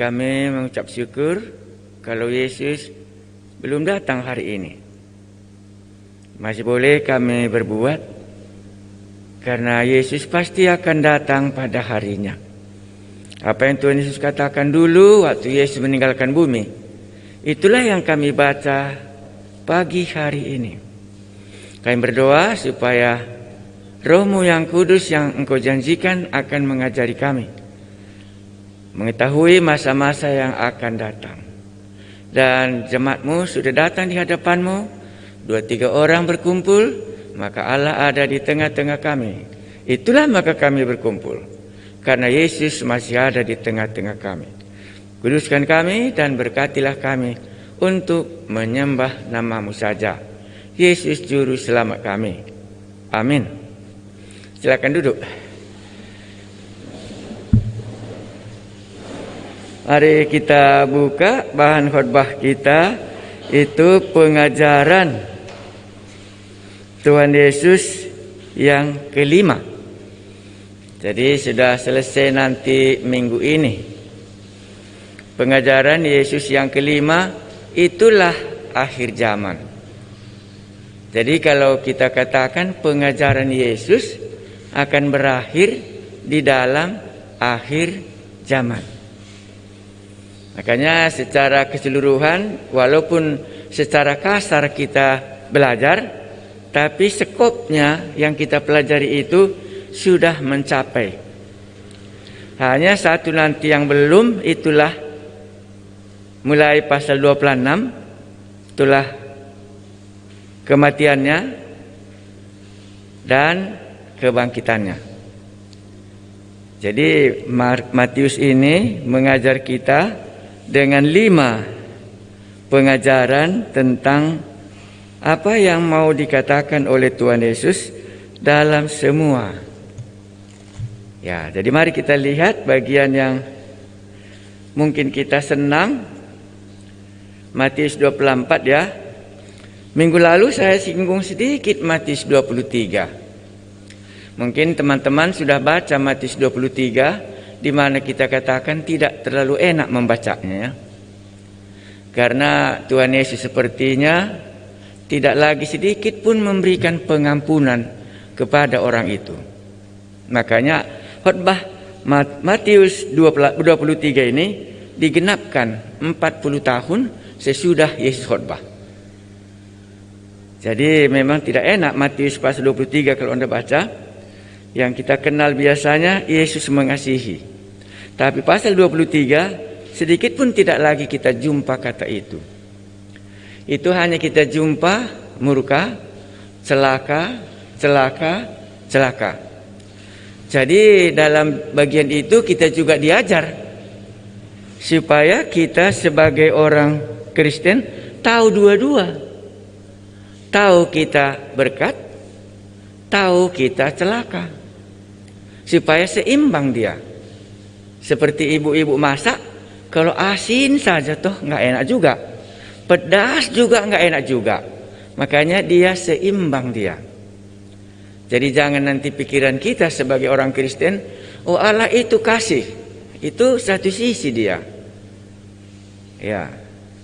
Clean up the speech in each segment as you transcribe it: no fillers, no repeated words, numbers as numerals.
kami mengucap syukur kalau Yesus belum datang hari ini. Masih boleh kami berbuat, karena Yesus pasti akan datang pada harinya. Apa yang Tuhan Yesus katakan dulu waktu Yesus meninggalkan bumi, itulah yang kami baca pagi hari ini. Kami berdoa supaya Roh-Mu yang kudus yang Engkau janjikan akan mengajari kami mengetahui masa-masa yang akan datang. Dan jemaat-Mu sudah datang di hadapan-Mu, 2-3 orang berkumpul, maka Allah ada di tengah-tengah kami. Itulah maka kami berkumpul, karena Yesus masih ada di tengah-tengah kami. Kuduskan kami dan berkatilah kami untuk menyembah nama-Mu saja, Yesus Juru Selamat kami. Amin. Silakan duduk. Mari kita buka bahan khotbah kita, itu pengajaran Tuhan Yesus yang kelima. Jadi sudah selesai nanti minggu ini. Pengajaran Yesus yang kelima, itulah akhir zaman. Jadi kalau kita katakan pengajaran Yesus akan berakhir di dalam akhir zaman. Makanya secara keseluruhan, walaupun secara kasar kita belajar, tapi skopnya yang kita pelajari itu sudah mencapai. Hanya satu nanti yang belum, itulah mulai pasal 26, itulah kematiannya dan kebangkitannya. Jadi Matius ini mengajar kita dengan 5 pengajaran tentang apa yang mau dikatakan oleh Tuhan Yesus dalam semua. Ya, jadi mari kita lihat bagian yang mungkin kita senang. Matius 24 ya. Minggu lalu saya singgung sedikit Matius 23. Mungkin teman-teman sudah baca Matius 23, di mana kita katakan tidak terlalu enak membacanya ya. Karena Tuhan Yesus sepertinya tidak lagi sedikit pun memberikan pengampunan kepada orang itu. Makanya khotbah Matius 23 ini digenapkan 40 tahun sesudah Yesus khotbah. Jadi memang tidak enak Matius pasal 23 kalau Anda baca. Yang kita kenal biasanya Yesus mengasihi. Tapi pasal 23 sedikit pun tidak lagi kita jumpa kata itu. Itu hanya kita jumpa murka, celaka, celaka, celaka. Jadi dalam bagian itu kita juga diajar supaya kita sebagai orang Kristen tahu dua-dua. Tahu kita berkat, tahu kita celaka. Supaya seimbang dia. Seperti ibu-ibu masak, kalau asin saja toh nggak enak juga, pedas juga nggak enak juga. Makanya dia seimbang dia. Jadi jangan nanti pikiran kita sebagai orang Kristen, oh Allah itu kasih, itu satu sisi dia. Ya,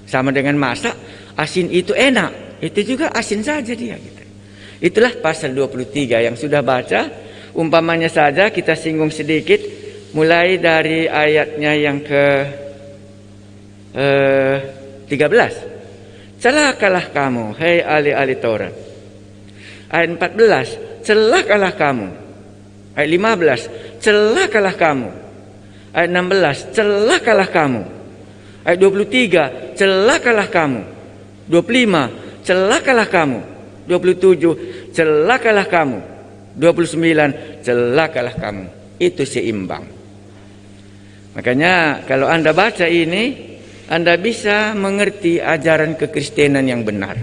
sama dengan masak, asin itu enak, itu juga asin saja dia. Gitu. Itulah pasal 23 yang sudah baca. Umpamanya saja kita singgung sedikit, mulai dari ayatnya yang ke 13. Celakalah kamu, hai ahli-ahli Taurat. Ayat 14, celakalah kamu. Ayat 15, celakalah kamu. Ayat 16, celakalah kamu. Ayat 23, celakalah kamu. 25, celakalah kamu. 27, celakalah kamu. 29, celakalah kamu. Itu seimbang. Makanya kalau Anda baca ini, Anda bisa mengerti ajaran kekristenan yang benar.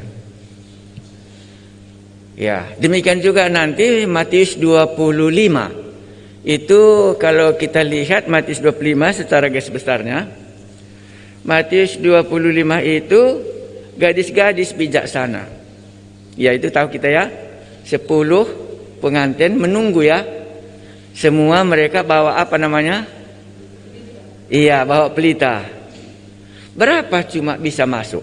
Ya, demikian juga nanti Matius 25. Itu kalau kita lihat Matius 25 secara garis besarnya, Matius 25 itu gadis-gadis bijaksana. Ya, itu tahu kita ya. 10 pengantin menunggu ya. Semua mereka bawa apa namanya? Iya, bawa pelita. Berapa cuma bisa masuk?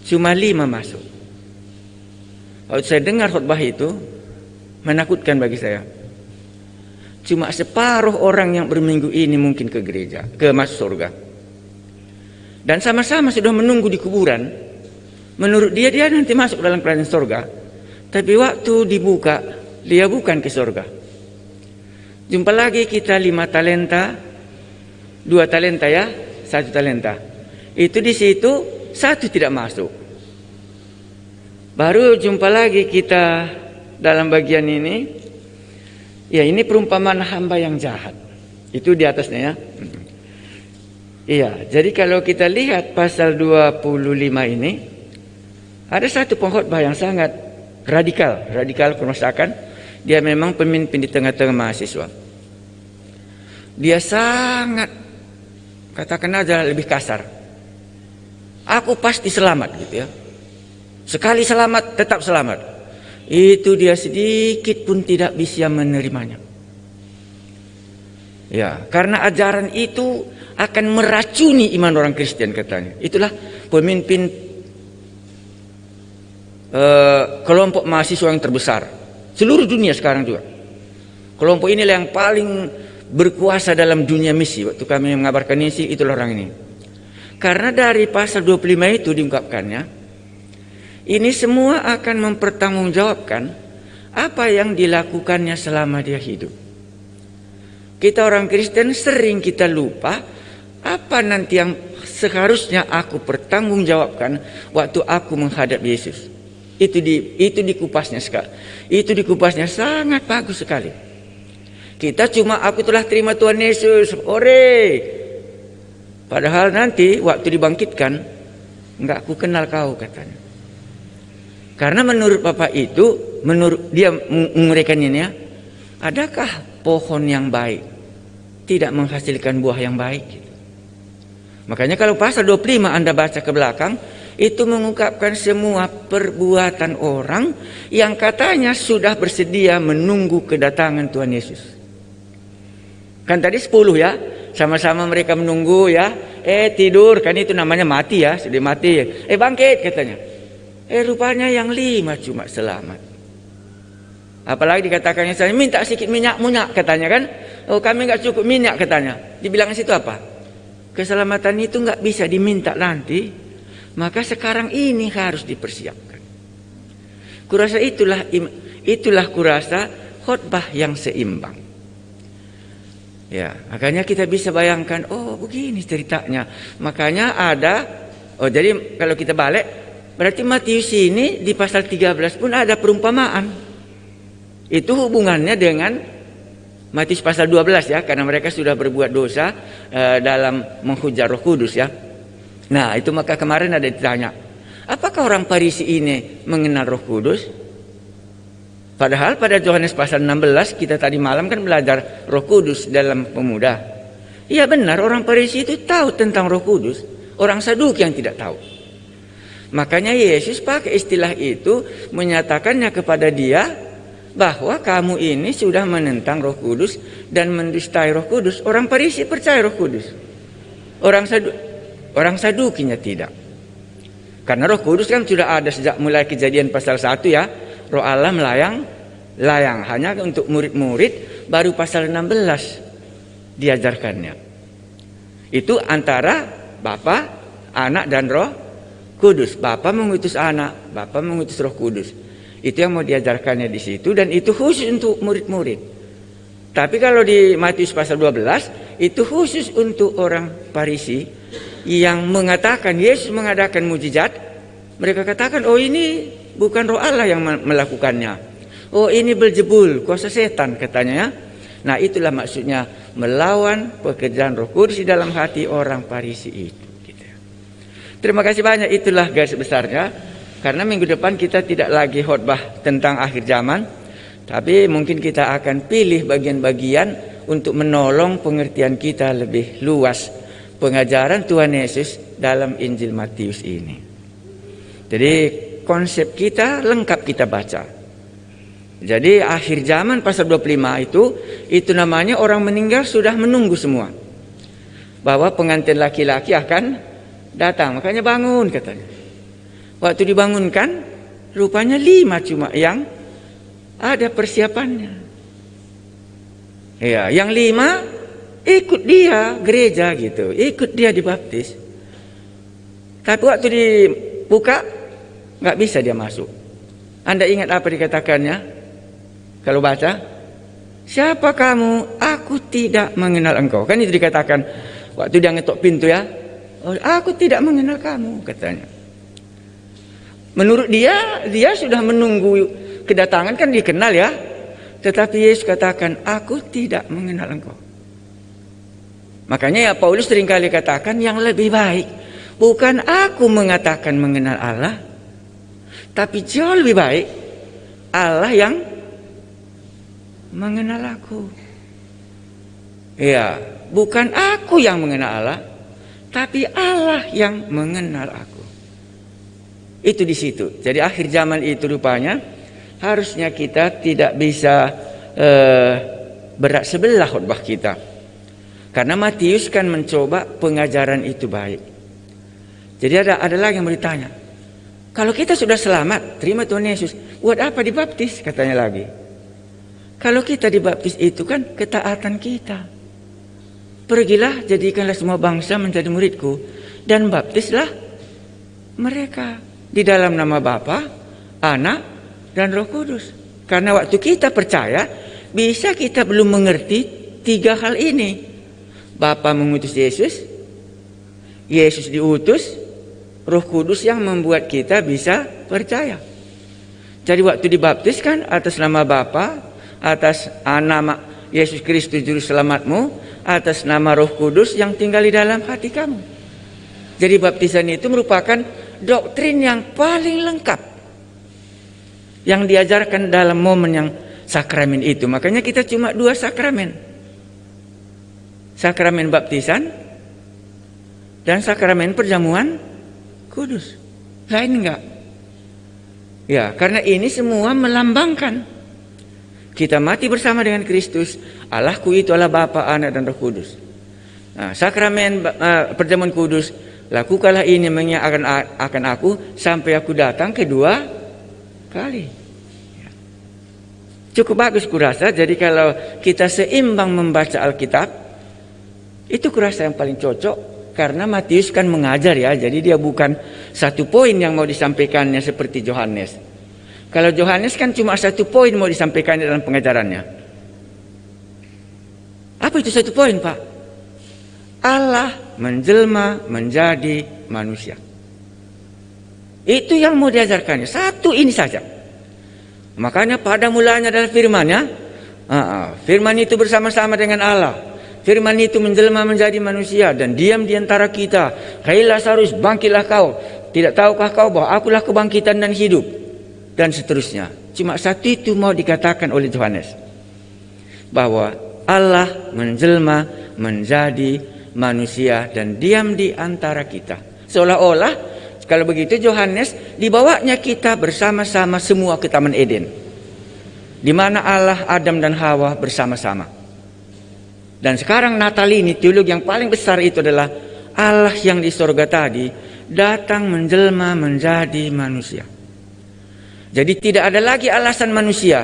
Cuma 5 masuk. Waktu saya dengar khutbah itu, menakutkan bagi saya. Cuma separuh orang yang berminggu ini mungkin ke gereja, ke masuk surga. Dan sama-sama sudah menunggu di kuburan. Menurut dia nanti masuk dalam kerajaan surga. Tapi waktu dibuka, dia bukan ke surga. Jumpa lagi kita 5 talenta, 2 talenta ya, 1 talenta. Itu di situ 1 tidak masuk. Baru jumpa lagi kita dalam bagian ini. Ya, ini perumpamaan hamba yang jahat. Itu di atasnya ya. Iya, jadi kalau kita lihat pasal 25 ini, ada satu pengkhotbah yang sangat radikal kerusakan. Dia memang pemimpin di tengah-tengah mahasiswa. Dia sangat, katakan aja lebih kasar. Aku pasti selamat gitu ya. Sekali selamat, tetap selamat. Itu dia sedikit pun tidak bisa menerimanya. Ya, karena ajaran itu akan meracuni iman orang Kristen katanya. Itulah pemimpin kelompok mahasiswa yang terbesar seluruh dunia sekarang juga. Kelompok inilah yang paling berkuasa dalam dunia misi. Waktu kami mengabarkan misi, itulah orang ini. Karena dari pasal 25 itu diungkapkannya, ini semua akan mempertanggungjawabkan apa yang dilakukannya selama dia hidup. Kita orang Kristen sering kita lupa apa nanti yang seharusnya aku pertanggungjawabkan waktu aku menghadap Yesus. Itu dikupasnya sekali. Itu dikupasnya sangat bagus sekali. Kita cuma aku telah terima Tuhan Yesus, ore. Padahal nanti waktu dibangkitkan, enggak aku kenal kau katanya. Karena menurut Bapak itu, menurut dia menguraikan ini ya, adakah pohon yang baik tidak menghasilkan buah yang baik? Gitu. Makanya kalau pasal 25 Anda baca ke belakang, itu mengungkapkan semua perbuatan orang yang katanya sudah bersedia menunggu kedatangan Tuhan Yesus. Kan tadi 10 ya, sama-sama mereka menunggu ya. Tidur, kan itu namanya mati ya, sudah mati. Bangkit katanya. Rupanya yang 5 cuma selamat. Apalagi dikatakannya saya minta sedikit minyak katanya kan. Oh, kami nggak cukup minyak katanya. Dibilang situ apa? Keselamatan itu nggak bisa diminta nanti. Maka sekarang ini harus dipersiapkan. Kurasa itulah kurasa khotbah yang seimbang. Ya, makanya kita bisa bayangkan, oh begini ceritanya. Makanya jadi kalau kita balik, berarti Matius ini di pasal 13 pun ada perumpamaan. Itu hubungannya dengan Matius pasal 12 ya, karena mereka sudah berbuat dosa dalam menghujat Roh Kudus ya. Nah, itu maka kemarin ada ditanya, apakah orang Farisi ini mengenal Roh Kudus? Padahal pada Yohanes pasal 16 kita tadi malam kan belajar Roh Kudus dalam pemuda. Iya benar, orang Farisi itu tahu tentang Roh Kudus, orang Saduki yang tidak tahu. Makanya Yesus pakai istilah itu menyatakannya kepada dia bahwa kamu ini sudah menentang Roh Kudus dan mendustai Roh Kudus. Orang Farisi percaya Roh Kudus, orang Sadukinya tidak. Karena Roh Kudus kan sudah ada sejak mulai Kejadian pasal 1 ya. Roh Allah melayang hanya untuk murid-murid, baru pasal 16 diajarkannya. Itu antara Bapa, Anak dan Roh Kudus. Bapa mengutus Anak, Bapa mengutus Roh Kudus. Itu yang mau diajarkannya di situ, dan itu khusus untuk murid-murid. Tapi kalau di Matius pasal 12 itu khusus untuk orang Farisi yang mengatakan Yesus mengadakan mujizat. Mereka katakan, oh ini bukan Roh Allah yang melakukannya. Oh ini Beelzebul, kuasa setan katanya ya. Nah itulah maksudnya melawan pekerjaan Roh Kudus di dalam hati orang Farisi itu. Gitu. Terima kasih banyak, itulah garis besarnya. Karena minggu depan kita tidak lagi khotbah tentang akhir zaman, tapi mungkin kita akan pilih bagian-bagian untuk menolong pengertian kita lebih luas pengajaran Tuhan Yesus dalam Injil Matius ini. Jadi konsep kita lengkap kita baca. Jadi akhir zaman pasal 25 itu namanya orang meninggal sudah menunggu semua. Bahwa pengantin laki-laki akan datang. Makanya bangun katanya. Waktu dibangunkan, rupanya 5 cuma yang ada persiapannya. Ya, yang 5 ikut dia gereja gitu, ikut dia dibaptis. Tapi waktu dibuka, nggak bisa dia masuk. Anda ingat apa dikatakannya? Kalau baca, siapa kamu? Aku tidak mengenal engkau. Kan itu dikatakan waktu dia ngetok pintu ya. Oh, aku tidak mengenal kamu katanya. Menurut dia sudah menunggu kedatangan, kan dikenal ya. Tetapi Yesus katakan, aku tidak mengenal engkau. Makanya ya Paulus seringkali katakan yang lebih baik bukan aku mengatakan mengenal Allah, tapi jauh lebih baik Allah yang mengenal aku. Ya, bukan aku yang mengenal Allah, tapi Allah yang mengenal aku. Itu di situ. Jadi akhir zaman itu rupanya harusnya kita tidak bisa berat sebelah khotbah kita. Karena Matius kan mencoba pengajaran itu baik. Jadi ada lagi yang bertanya, kalau kita sudah selamat, terima Tuhan Yesus, buat apa dibaptis? Katanya lagi. Kalau kita dibaptis itu kan ketaatan kita. Pergilah, jadikanlah semua bangsa menjadi muridku, dan baptislah mereka di dalam nama Bapa, Anak, dan Roh Kudus. Karena waktu kita percaya, bisa kita belum mengerti 3 hal ini. Bapa mengutus Yesus, Yesus diutus, Roh Kudus yang membuat kita bisa percaya. Jadi waktu dibaptiskan atas nama Bapa, atas nama Yesus Kristus Juru Selamatmu, atas nama Roh Kudus yang tinggal di dalam hati kamu. Jadi baptisan itu merupakan doktrin yang paling lengkap yang diajarkan dalam momen yang sakramen itu. Makanya kita cuma 2 sakramen. Sakramen baptisan dan sakramen perjamuan kudus. Lain enggak? Ya, karena ini semua melambangkan kita mati bersama dengan Kristus. Allahku itu adalah Bapa, Anak, dan Roh Kudus. Nah, sakramen perjamuan kudus, lakukanlah ini mengingatkan akan aku sampai aku datang kedua kali. Ya. Cukup bagus kurasa. Jadi kalau kita seimbang membaca Alkitab, itu kurasa yang paling cocok. Karena Matius kan mengajar ya, jadi dia bukan satu poin yang mau disampaikannya seperti Yohanes. Kalau Yohanes kan cuma satu poin mau disampaikan dalam pengajarannya. Apa itu satu poin, Pak? Allah menjelma menjadi manusia. Itu yang mau diajarkannya, satu ini saja. Makanya pada mulanya adalah firman-Nya. Firman itu bersama-sama dengan Allah. Firman itu menjelma menjadi manusia dan diam di antara kita. Hai Lazarus, bangkitlah kau. Tidak tahukah kau bahwa akulah kebangkitan dan hidup? Dan seterusnya. Cuma satu itu mau dikatakan oleh Yohanes. Bahwa Allah menjelma menjadi manusia dan diam di antara kita. Seolah-olah kalau begitu Yohanes dibawanya kita bersama-sama semua ke Taman Eden. Di mana Allah, Adam, dan Hawa bersama-sama. Dan sekarang Natal ini teologi yang paling besar itu adalah Allah yang di sorga tadi datang menjelma menjadi manusia. Jadi tidak ada lagi alasan manusia.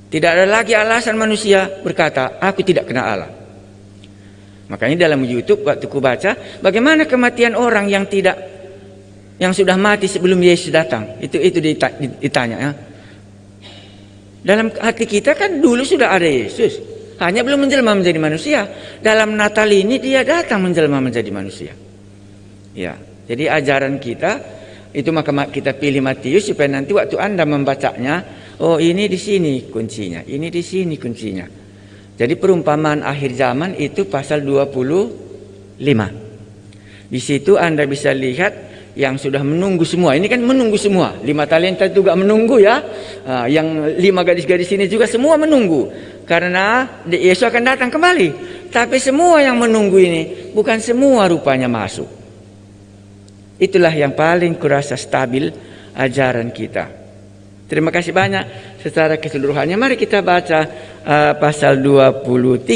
Tidak ada lagi alasan manusia berkata, aku tidak kenal Allah. Makanya dalam YouTube waktu ku baca, bagaimana kematian orang yang sudah mati sebelum Yesus datang. Itu ditanya ya. Dalam hati kita kan dulu sudah ada Yesus. Hanya belum menjelma menjadi manusia. Dalam Natal ini dia datang menjelma menjadi manusia. Ya, jadi ajaran kita itu maka kita pilih Matius supaya nanti waktu Anda membacanya, oh ini di sini kuncinya, ini di sini kuncinya. Jadi perumpamaan akhir zaman itu pasal 25. Di situ Anda bisa lihat yang sudah menunggu semua. Ini kan menunggu semua. 5 talenta juga menunggu ya. Yang 5 gadis-gadis ini juga semua menunggu. Karena Yesus akan datang kembali. Tapi semua yang menunggu ini bukan semua rupanya masuk. Itulah yang paling kurasa stabil ajaran kita. Terima kasih banyak secara keseluruhannya. Mari kita baca pasal 24.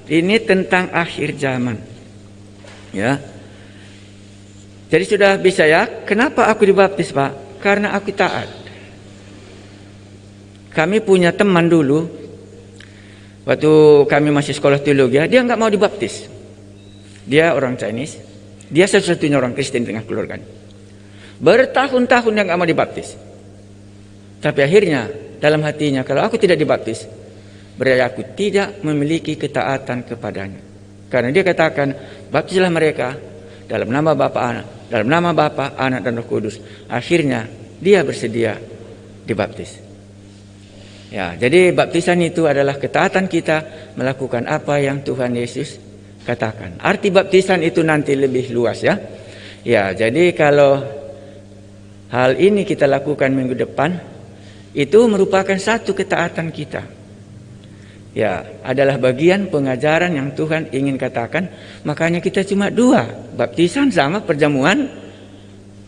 Ini tentang akhir zaman. Ya. Jadi sudah bisa ya, kenapa aku dibaptis, Pak? Karena aku taat. Kami punya teman dulu, waktu kami masih sekolah teologi, dia nggak mau dibaptis. Dia orang Chinese, dia satu-satunya orang Kristen di tengah keluarganya. Bertahun-tahun dia nggak mau dibaptis. Tapi akhirnya dalam hatinya, kalau aku tidak dibaptis, berarti aku tidak memiliki ketaatan kepadanya. Karena dia katakan, baptislah mereka dalam nama Bapa, Anak dan Roh Kudus. Akhirnya dia bersedia dibaptis. Ya, jadi baptisan itu adalah ketaatan kita melakukan apa yang Tuhan Yesus katakan. Arti baptisan itu nanti lebih luas ya. Ya, jadi kalau hal ini kita lakukan minggu depan, itu merupakan satu ketaatan kita. Ya, adalah bagian pengajaran yang Tuhan ingin katakan. Makanya kita cuma 2, baptisan sama perjamuan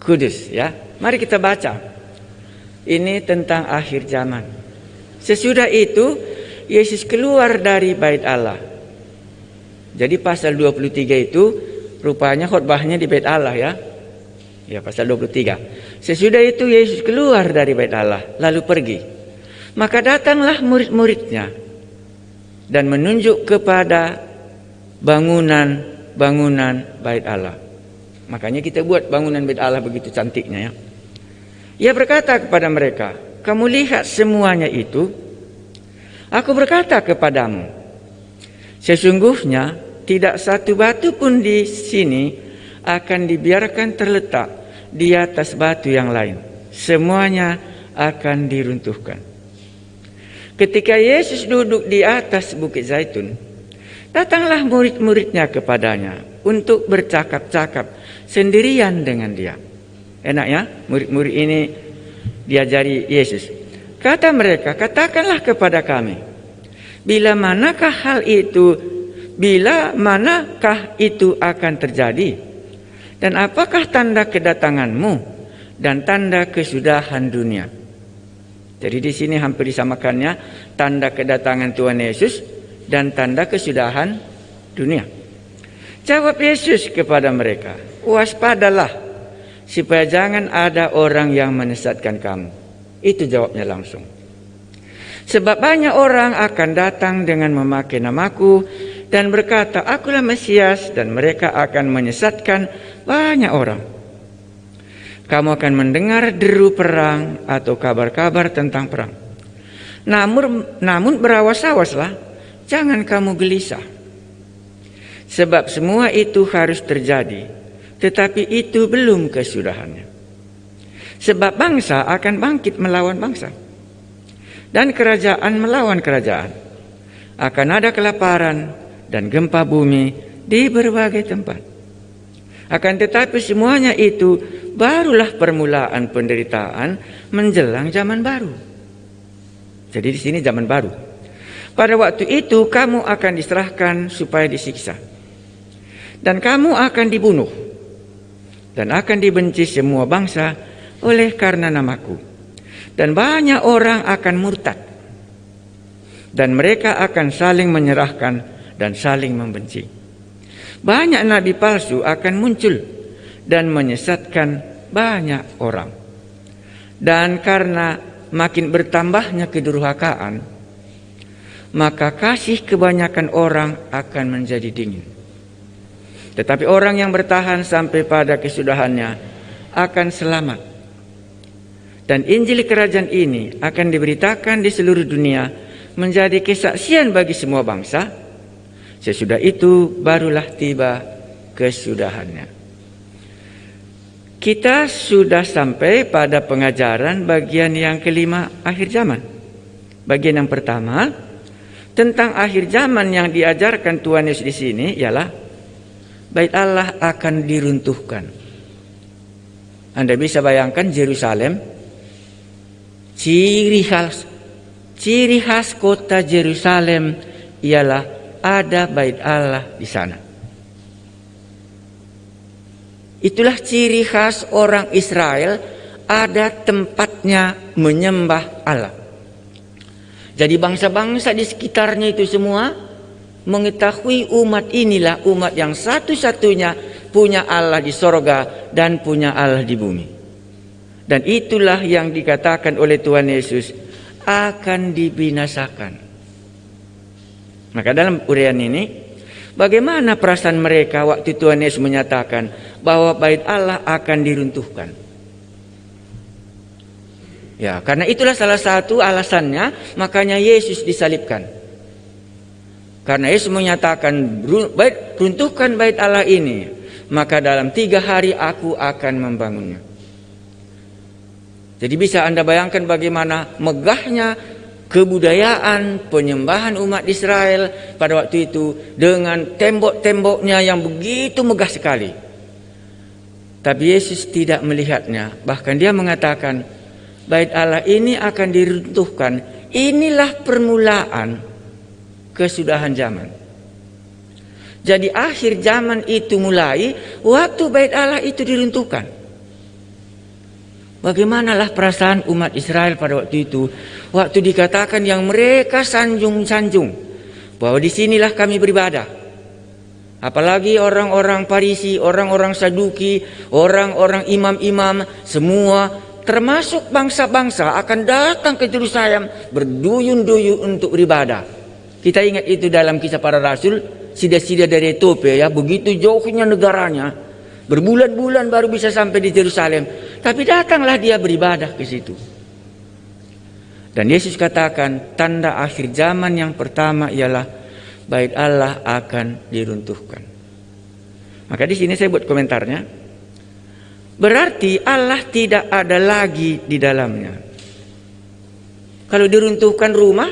kudus ya. Mari kita baca. Ini tentang akhir zaman. Sesudah itu Yesus keluar dari bait Allah. Jadi pasal 23 itu rupanya khotbahnya di bait Allah ya. Ya, pasal 23. Sesudah itu Yesus keluar dari bait Allah lalu pergi. Maka datanglah murid-muridnya dan menunjuk kepada bangunan bait Allah. Makanya kita buat bangunan bait Allah begitu cantiknya ya. Ia berkata kepada mereka, kamu lihat semuanya itu? Aku berkata kepadamu, sesungguhnya tidak satu batu pun di sini akan dibiarkan terletak di atas batu yang lain. Semuanya akan diruntuhkan. Ketika Yesus duduk di atas Bukit Zaitun, datanglah murid-muridnya kepadanya untuk bercakap-cakap sendirian dengan dia. Enak ya, murid-murid ini diajari Yesus. Kata mereka, katakanlah kepada kami, bila manakah itu akan terjadi? Dan apakah tanda kedatanganmu dan tanda kesudahan dunia? Jadi di sini hampir disamakannya tanda kedatangan Tuhan Yesus dan tanda kesudahan dunia. Jawab Yesus kepada mereka, waspadalah supaya jangan ada orang yang menyesatkan kamu. Itu jawabnya langsung. Sebab banyak orang akan datang dengan memakai namaku dan berkata, akulah Mesias, dan mereka akan menyesatkan banyak orang. Kamu akan mendengar deru perang atau kabar-kabar tentang perang. Namun berawas-awaslah, jangan kamu gelisah. Sebab semua itu harus terjadi, tetapi itu belum kesudahannya. Sebab bangsa akan bangkit melawan bangsa, dan kerajaan melawan kerajaan. Akan ada kelaparan dan gempa bumi di berbagai tempat. Akan tetapi semuanya itu barulah permulaan penderitaan menjelang zaman baru. Jadi di sini zaman baru. Pada waktu itu kamu akan diserahkan supaya disiksa. Dan kamu akan dibunuh. Dan akan dibenci semua bangsa oleh karena namaku. Dan banyak orang akan murtad. Dan mereka akan saling menyerahkan dan saling membenci. Banyak nabi palsu akan muncul dan menyesatkan banyak orang. Dan karena makin bertambahnya kedurhakaan, maka kasih kebanyakan orang akan menjadi dingin. Tetapi orang yang bertahan sampai pada kesudahannya akan selamat. Dan Injil kerajaan ini akan diberitakan di seluruh dunia menjadi kesaksian bagi semua bangsa. Sesudah itu barulah tiba kesudahannya. Kita sudah sampai pada pengajaran bagian yang kelima, akhir zaman. Bagian yang pertama tentang akhir zaman yang diajarkan Tuhan Yesus di sini ialah bait Allah akan diruntuhkan. Anda bisa bayangkan Yerusalem, ciri khas kota Yerusalem ialah ada bait Allah di sana. Itulah ciri khas orang Israel ada tempatnya menyembah Allah. Jadi bangsa-bangsa di sekitarnya itu semua mengetahui umat inilah umat yang satu-satunya punya Allah di sorga dan punya Allah di bumi. Dan itulah yang dikatakan oleh Tuhan Yesus akan dibinasakan. Maka dalam uraian ini, bagaimana perasaan mereka waktu Tuhan Yesus menyatakan bahwa bait Allah akan diruntuhkan? Ya, karena itulah salah satu alasannya makanya Yesus disalibkan. Karena Yesus menyatakan, runtuhkan bait Allah ini, maka dalam 3 hari aku akan membangunnya. Jadi bisa Anda bayangkan bagaimana megahnya kebudayaan penyembahan umat Israel pada waktu itu dengan tembok-temboknya yang begitu megah sekali. Tapi Yesus tidak melihatnya. Bahkan dia mengatakan, bait Allah ini akan diruntuhkan. Inilah permulaan kesudahan zaman. Jadi akhir zaman itu mulai waktu bait Allah itu diruntuhkan. Bagaimanalah perasaan umat Israel pada waktu itu, waktu dikatakan yang mereka sanjung-sanjung bahwa disinilah kami beribadah. Apalagi orang-orang Farisi, orang-orang Saduki, orang-orang imam-imam, semua termasuk bangsa-bangsa akan datang ke Yerusalem berduyun-duyun untuk beribadah. Kita ingat itu dalam Kisah Para Rasul, sida-sida dari Ethiopia ya, begitu jauhnya negaranya, berbulan-bulan baru bisa sampai di Yerusalem. Tapi datanglah dia beribadah ke situ. Dan Yesus katakan tanda akhir zaman yang pertama ialah bait Allah akan diruntuhkan. Maka di sini saya buat komentarnya. Berarti Allah tidak ada lagi di dalamnya. Kalau diruntuhkan rumah,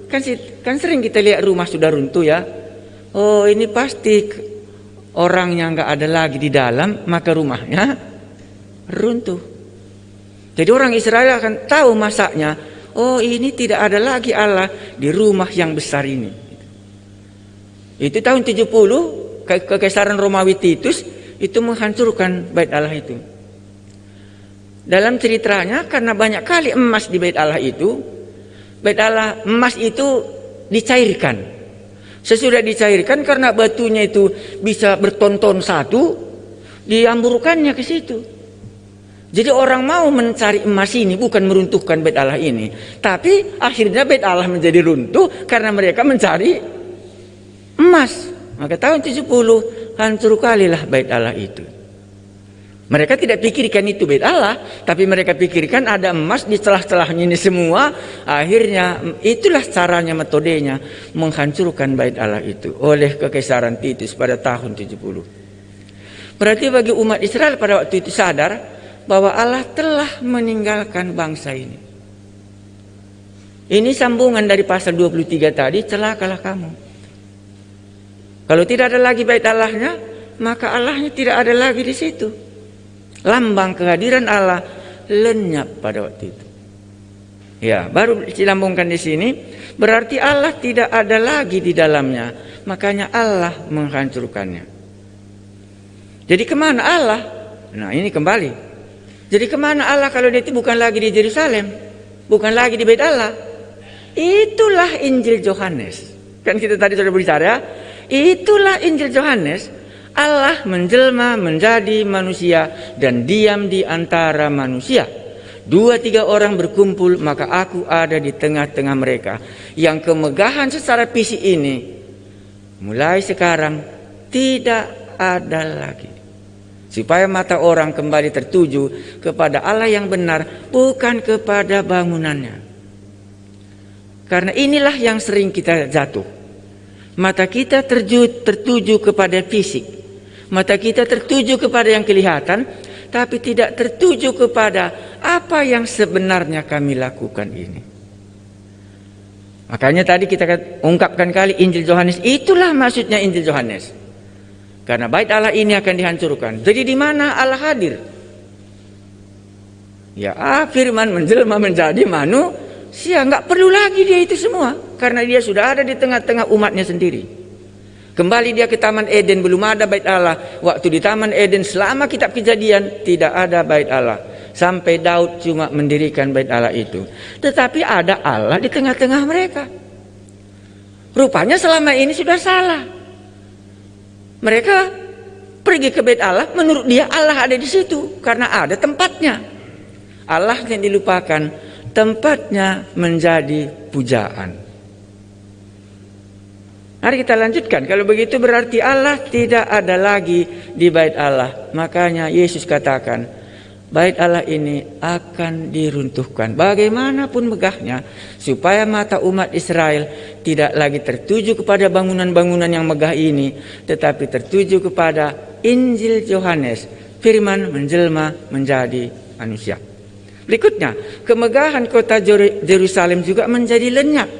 kan sering kita lihat rumah sudah runtuh ya. Oh, ini pasti orangnya nggak ada lagi di dalam, maka rumahnya runtuh. Jadi orang Israel akan tahu masaknya, oh ini tidak ada lagi Allah di rumah yang besar ini. Itu tahun 70 kekaisaran Romawi Titus itu menghancurkan bait Allah itu. Dalam ceritanya karena banyak kali emas di bait Allah itu, bait Allah emas itu dicairkan. Sesudah dicairkan karena batunya itu bisa berton-ton satu, diamburkannya ke situ. Jadi orang mau mencari emas ini bukan meruntuhkan bait Allah ini, tapi akhirnya bait Allah menjadi runtuh karena mereka mencari emas. Maka tahun 70 hancur kalilah bait Allah itu. Mereka tidak pikirkan itu bait Allah, tapi mereka pikirkan ada emas di celah-celahnya ini semua. Akhirnya itulah caranya, metodenya menghancurkan bait Allah itu oleh kekaisaran Titus pada tahun 70. Berarti bagi umat Israel pada waktu itu sadar bahwa Allah telah meninggalkan bangsa ini. Ini sambungan dari pasal 23 tadi, celakalah kamu. Kalau tidak ada lagi bait Allahnya, maka Allahnya tidak ada lagi di situ. Lambang kehadiran Allah lenyap pada waktu itu. Ya, baru dilambungkan di sini, berarti Allah tidak ada lagi di dalamnya, makanya Allah menghancurkannya. Jadi kemana Allah? Nah ini kembali. Jadi kemana Allah kalau dia itu bukan lagi di Yerusalem, bukan lagi di bait Allah? Itulah Injil Yohanes. Kan kita tadi sudah berbicara ya. Itulah Injil Yohanes. Allah menjelma menjadi manusia dan diam di antara manusia. 2-3 orang berkumpul, maka aku ada di tengah-tengah mereka. Yang kemegahan secara fisik ini mulai sekarang tidak ada lagi. Supaya mata orang kembali tertuju kepada Allah yang benar, bukan kepada bangunannya. Karena inilah yang sering kita jatuh. Mata kita tertuju kepada fisik. Mata kita tertuju kepada yang kelihatan, tapi tidak tertuju kepada apa yang sebenarnya kami lakukan ini. Makanya tadi kita ungkapkan kali Injil Yohanes, itulah maksudnya Injil Yohanes. Karena bait Allah ini akan dihancurkan. Jadi di mana Allah hadir? Ya, firman menjelma menjadi manusia. Nggak perlu lagi dia itu semua. Karena dia sudah ada di tengah-tengah umatnya sendiri. Kembali dia ke Taman Eden, belum ada bait Allah. Waktu di Taman Eden selama kitab Kejadian tidak ada bait Allah. sampai Daud cuma mendirikan bait Allah itu. Tetapi ada Allah di tengah-tengah mereka. Rupanya selama ini sudah salah. Mereka pergi ke bait Allah, menurut dia Allah ada di situ karena ada tempatnya. Allah yang dilupakan, tempatnya menjadi pujaan. Mari kita lanjutkan. Kalau begitu berarti Allah tidak ada lagi di bait Allah. Makanya Yesus katakan, bait Allah ini akan diruntuhkan. Bagaimanapun megahnya, supaya mata umat Israel tidak lagi tertuju kepada bangunan-bangunan yang megah ini, tetapi tertuju kepada Injil Yohanes, firman menjelma menjadi manusia. Berikutnya, kemegahan kota Yerusalem juga menjadi lenyap.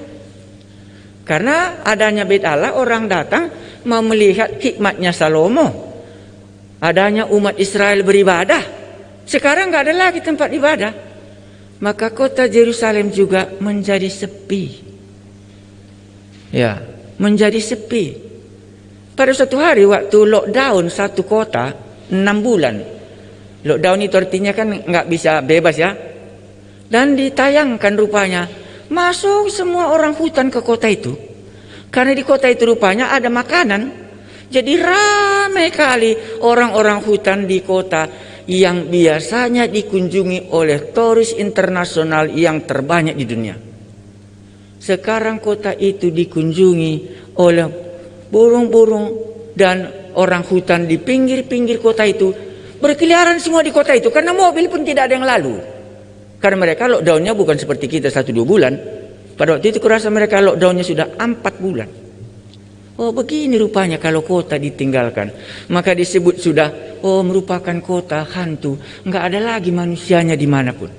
Karena adanya bait Allah, orang datang mau melihat hikmatnya Salomo. Adanya umat Israel beribadah. Sekarang nggak ada lagi tempat ibadah. Maka kota Yerusalem juga menjadi sepi. Ya, menjadi sepi. Pada suatu hari waktu lockdown satu kota 6 bulan. Lockdown itu artinya kan nggak bisa bebas ya. Dan ditayangkan rupanya masuk semua orang hutan ke kota itu. Karena di kota itu rupanya ada makanan. Jadi ramai kali orang-orang hutan di kota yang biasanya dikunjungi oleh turis internasional yang terbanyak di dunia. Sekarang kota itu dikunjungi oleh burung-burung dan orang hutan di pinggir-pinggir kota itu. Berkeliaran semua di kota itu karena mobil pun tidak ada yang lalu. Karena mereka lockdownnya bukan seperti kita 1-2 bulan. Pada waktu itu kurasa mereka lockdownnya sudah 4 bulan. Oh begini rupanya kalau kota ditinggalkan. Maka disebut sudah, oh merupakan kota hantu. Nggak ada lagi manusianya dimanapun.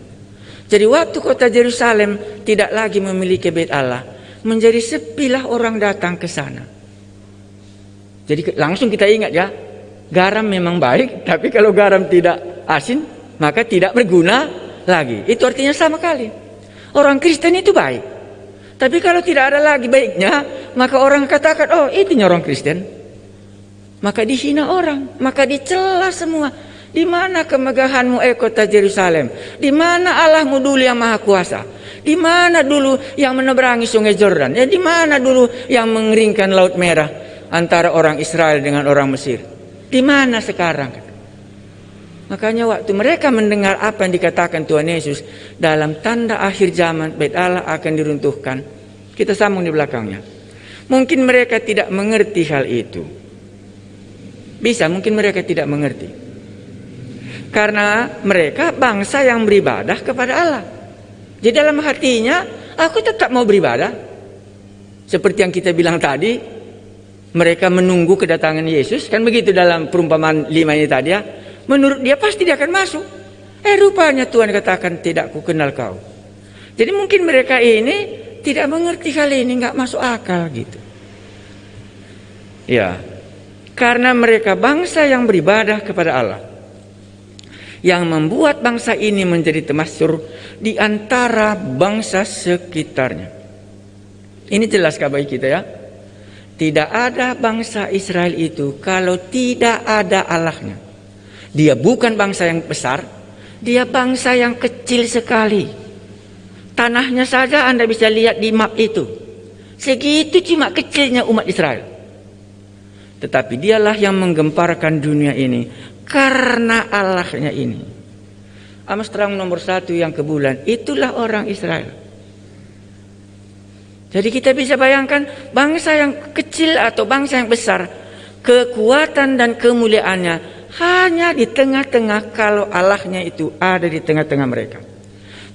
Jadi waktu kota Yerusalem tidak lagi memiliki bait Allah, menjadi sepilah orang datang ke sana. Jadi langsung kita ingat ya, garam memang baik, tapi kalau garam tidak asin, maka tidak berguna lagi. Itu artinya sama kali. Orang Kristen itu baik, tapi kalau tidak ada lagi baiknya, maka orang katakan, oh itunya orang Kristen. Maka dihina orang, maka dicela semua. Di mana kemegahanmu kota Yerusalem? Di mana Allahmu dulu yang maha kuasa? Di mana dulu yang meneberangi sungai Jordan? Ya di mana dulu yang mengeringkan laut merah antara orang Israel dengan orang Mesir? Di mana sekarang? Makanya waktu mereka mendengar apa yang dikatakan Tuhan Yesus dalam tanda akhir zaman bait Allah akan diruntuhkan, kita sambung di belakangnya. Mungkin mereka tidak mengerti hal itu. Bisa, mungkin mereka tidak mengerti. Karena mereka bangsa yang beribadah kepada Allah. Jadi dalam hatinya, aku tetap mau beribadah. Seperti yang kita bilang tadi, mereka menunggu kedatangan Yesus. Kan begitu dalam perumpamaan 5 ini tadi ya. Menurut dia pasti dia akan masuk. Rupanya Tuhan katakan tidak ku kenal kau. Jadi mungkin mereka ini tidak mengerti hal ini, nggak masuk akal gitu. Ya, karena mereka bangsa yang beribadah kepada Allah, yang membuat bangsa ini menjadi temasyur di antara bangsa sekitarnya. Ini jelas bagi kita ya. Tidak ada bangsa Israel itu kalau tidak ada Allahnya. Dia bukan bangsa yang besar, dia bangsa yang kecil sekali. Tanahnya saja Anda bisa lihat di map itu. Segitu cuma kecilnya umat Israel. Tetapi dialah yang menggemparkan dunia ini karena Allahnya ini. Amos terang nomor 1 yang ke bulan, itulah orang Israel. Jadi kita bisa bayangkan bangsa yang kecil atau bangsa yang besar, kekuatan dan kemuliaannya hanya di tengah-tengah kalau Allahnya itu ada di tengah-tengah mereka.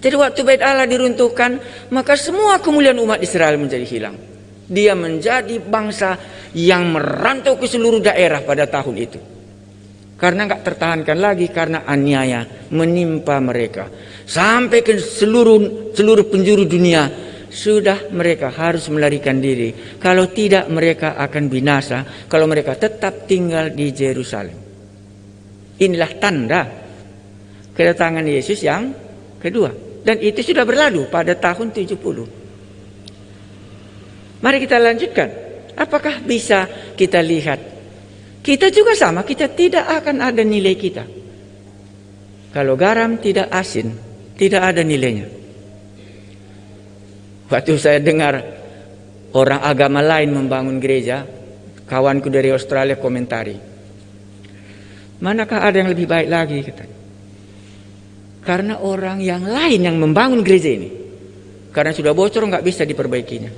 Jadi waktu bait Allah diruntuhkan, maka semua kemuliaan umat Israel menjadi hilang. Dia menjadi bangsa yang merantau ke seluruh daerah pada tahun itu. Karena nggak tertahankan lagi karena aniaya menimpa mereka. Sampai ke seluruh penjuru dunia sudah mereka harus melarikan diri. Kalau tidak mereka akan binasa kalau mereka tetap tinggal di Yerusalem. Inilah tanda kedatangan Yesus yang kedua. Dan itu sudah berlalu pada tahun 70. Mari kita lanjutkan. Apakah bisa kita lihat? Kita juga sama, kita tidak akan ada nilai kita. Kalau garam tidak asin, tidak ada nilainya. Waktu saya dengar orang agama lain membangun gereja, kawanku dari Australia komentari, manakah ada yang lebih baik lagi, katanya. Karena orang yang lain yang membangun gereja ini, karena sudah bocor nggak bisa diperbaikinya.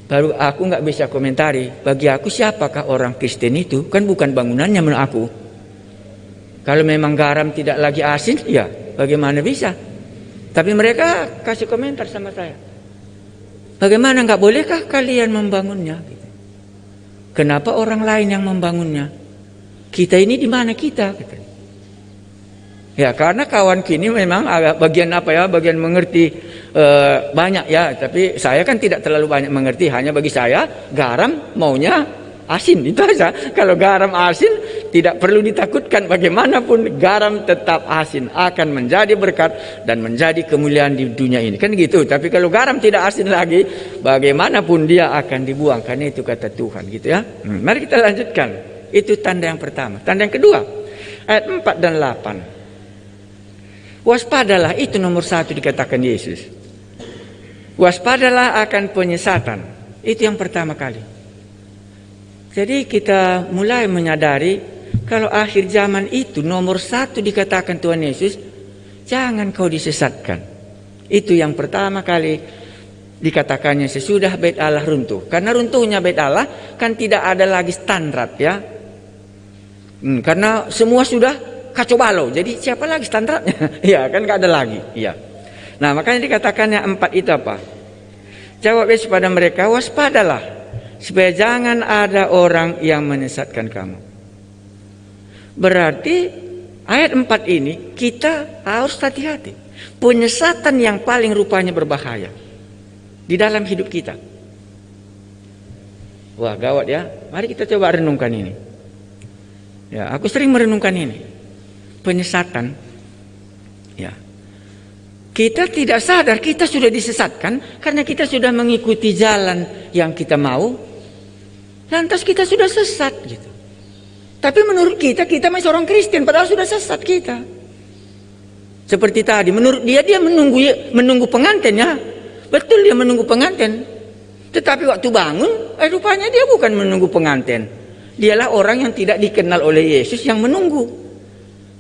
Baru aku nggak bisa komentari. Bagi aku siapakah orang Kristen itu? Kan bukan bangunannya menurut aku. Kalau memang garam tidak lagi asin, ya bagaimana bisa? Tapi mereka kasih komentar sama saya. Bagaimana, nggak bolehkah kalian membangunnya? Gitu. Kenapa orang lain yang membangunnya? Kita ini di mana kita? Gitu. Ya karena kawan kini memang agak bagian bagian mengerti banyak ya. Tapi saya kan tidak terlalu banyak mengerti. Hanya bagi saya garam maunya asin, itu aja. Kalau garam asin tidak perlu ditakutkan, bagaimanapun garam tetap asin, akan menjadi berkat dan menjadi kemuliaan di dunia ini, kan gitu. Tapi kalau garam tidak asin lagi, bagaimanapun dia akan dibuang, karena itu kata Tuhan, gitu ya. Mari kita lanjutkan. Itu tanda yang pertama. Tanda yang kedua, ayat 4 dan 8. Waspadalah, itu nomor 1 dikatakan Yesus. Waspadalah akan penyesatan. Itu yang pertama kali. Jadi kita mulai menyadari kalau akhir zaman itu nomor 1 dikatakan Tuhan Yesus, jangan kau disesatkan. Itu yang pertama kali dikatakannya sesudah bait Allah runtuh. Karena runtuhnya bait Allah kan tidak ada lagi standar ya. Karena semua sudah kacau balau. Jadi siapa lagi standarnya? Ya kan gak ada lagi. Ya. Nah makanya dikatakannya 4 itu apa? Jawab Yesus pada mereka, waspadalah supaya jangan ada orang yang menyesatkan kamu. Berarti ayat 4 ini kita harus hati-hati. Penyesatan yang paling rupanya berbahaya di dalam hidup kita. Wah gawat ya. Mari kita coba renungkan ini. Ya, aku sering merenungkan ini. Penyesatan. Ya. Kita tidak sadar kita sudah disesatkan karena kita sudah mengikuti jalan yang kita mau. Lantas kita sudah sesat gitu. Tapi menurut kita masih orang Kristen padahal sudah sesat kita. Seperti tadi, menurut dia menunggu pengantin ya. Betul dia menunggu pengantin. Tetapi waktu bangun, rupanya dia bukan menunggu pengantin. Dialah orang yang tidak dikenal oleh Yesus yang menunggu.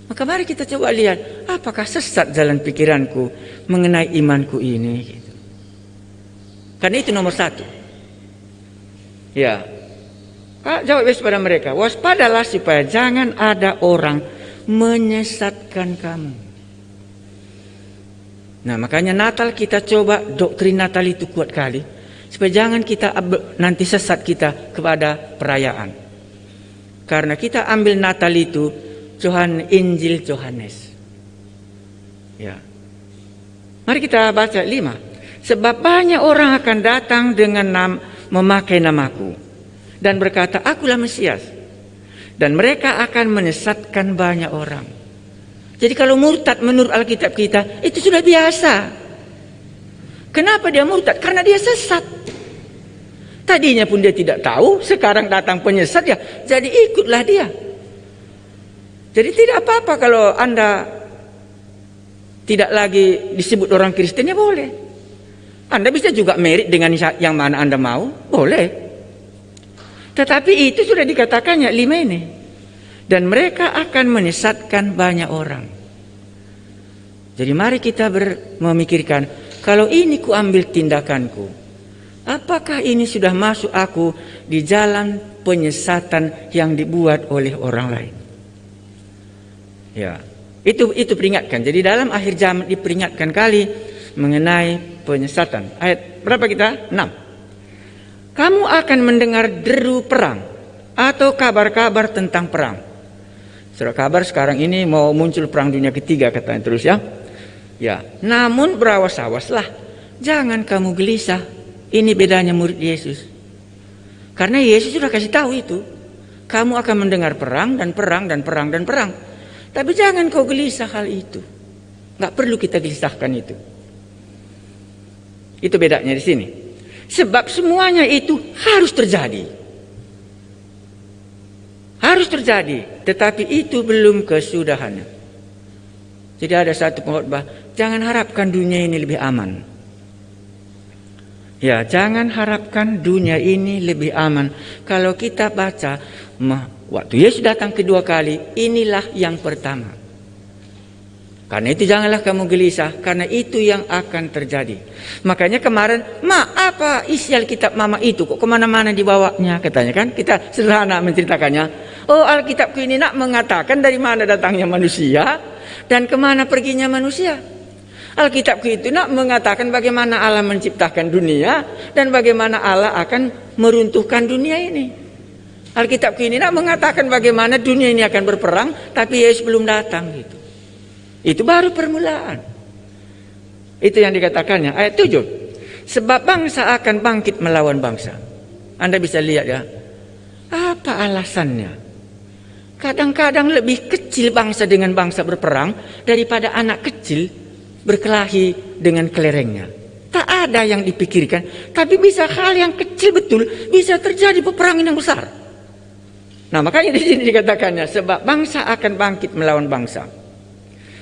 Maka mari kita coba lihat, apakah sesat jalan pikiranku mengenai imanku ini? Gitu. Karena itu nomor 1. Ya, jawab Yesus pada mereka, waspadalah supaya jangan ada orang menyesatkan kamu. Nah makanya Natal kita coba doktrin Natal itu kuat kali, supaya jangan kita nanti sesat kita kepada perayaan. Karena kita ambil Natal itu Injil Yohanes. Ya. Mari kita baca 5. Sebab banyak orang akan datang dengan memakai namaku dan berkata, akulah Mesias. Dan mereka akan menyesatkan banyak orang. Jadi kalau murtad menurut Alkitab kita, itu sudah biasa. Kenapa dia murtad? Karena dia sesat. Tadinya pun dia tidak tahu, sekarang datang penyesat ya, jadi ikutlah dia. Jadi tidak apa-apa kalau Anda tidak lagi disebut orang Kristen, ya boleh. Anda bisa juga merit dengan yang mana Anda mau, boleh. Tetapi itu sudah dikatakannya 5 ini. Dan mereka akan menyesatkan banyak orang. Jadi mari kita memikirkan, kalau ini ku ambil tindakanku, apakah ini sudah masuk aku di jalan penyesatan yang dibuat oleh orang lain? Ya, itu peringatkan. Jadi dalam akhir zaman diperingatkan kali mengenai penyesatan. Ayat berapa kita? 6. Kamu akan mendengar deru perang atau kabar-kabar tentang perang. Surat kabar sekarang ini mau muncul perang dunia ketiga katanya terus ya. Ya, namun berawas-awaslah, jangan kamu gelisah. Ini bedanya murid Yesus. Karena Yesus sudah kasih tahu itu. Kamu akan mendengar perang dan perang dan perang dan perang. Tapi jangan kau gelisah hal itu. Nggak perlu kita gelisahkan itu. Itu bedanya di sini. Sebab semuanya itu harus terjadi. Harus terjadi. Tetapi itu belum kesudahannya. Jadi ada satu pengkhotbah, jangan harapkan dunia ini lebih aman. Ya, jangan harapkan dunia ini lebih aman. Kalau kita baca, waktu Yesus datang kedua kali, inilah yang pertama. Karena itu janganlah kamu gelisah, karena itu yang akan terjadi. Makanya kemarin, apa isi Alkitab mama itu kok kemana-mana dibawanya, katanya kan. Kita sederhana menceritakannya. Oh, Alkitabku ini nak mengatakan dari mana datangnya manusia dan kemana perginya manusia. Alkitabku itu nak mengatakan bagaimana Allah menciptakan dunia dan bagaimana Allah akan meruntuhkan dunia ini. Alkitabku ini nak mengatakan bagaimana dunia ini akan berperang, tapi Yesus belum datang gitu. Itu baru permulaan. Itu yang dikatakannya ayat 7. Sebab bangsa akan bangkit melawan bangsa. Anda bisa lihat ya. Apa alasannya? Kadang-kadang lebih kecil bangsa dengan bangsa berperang daripada anak kecil berkelahi dengan kelerengnya. Tak ada yang dipikirkan, tapi bisa hal yang kecil betul bisa terjadi peperangan yang besar. Nah, makanya di sini dikatakannya sebab bangsa akan bangkit melawan bangsa.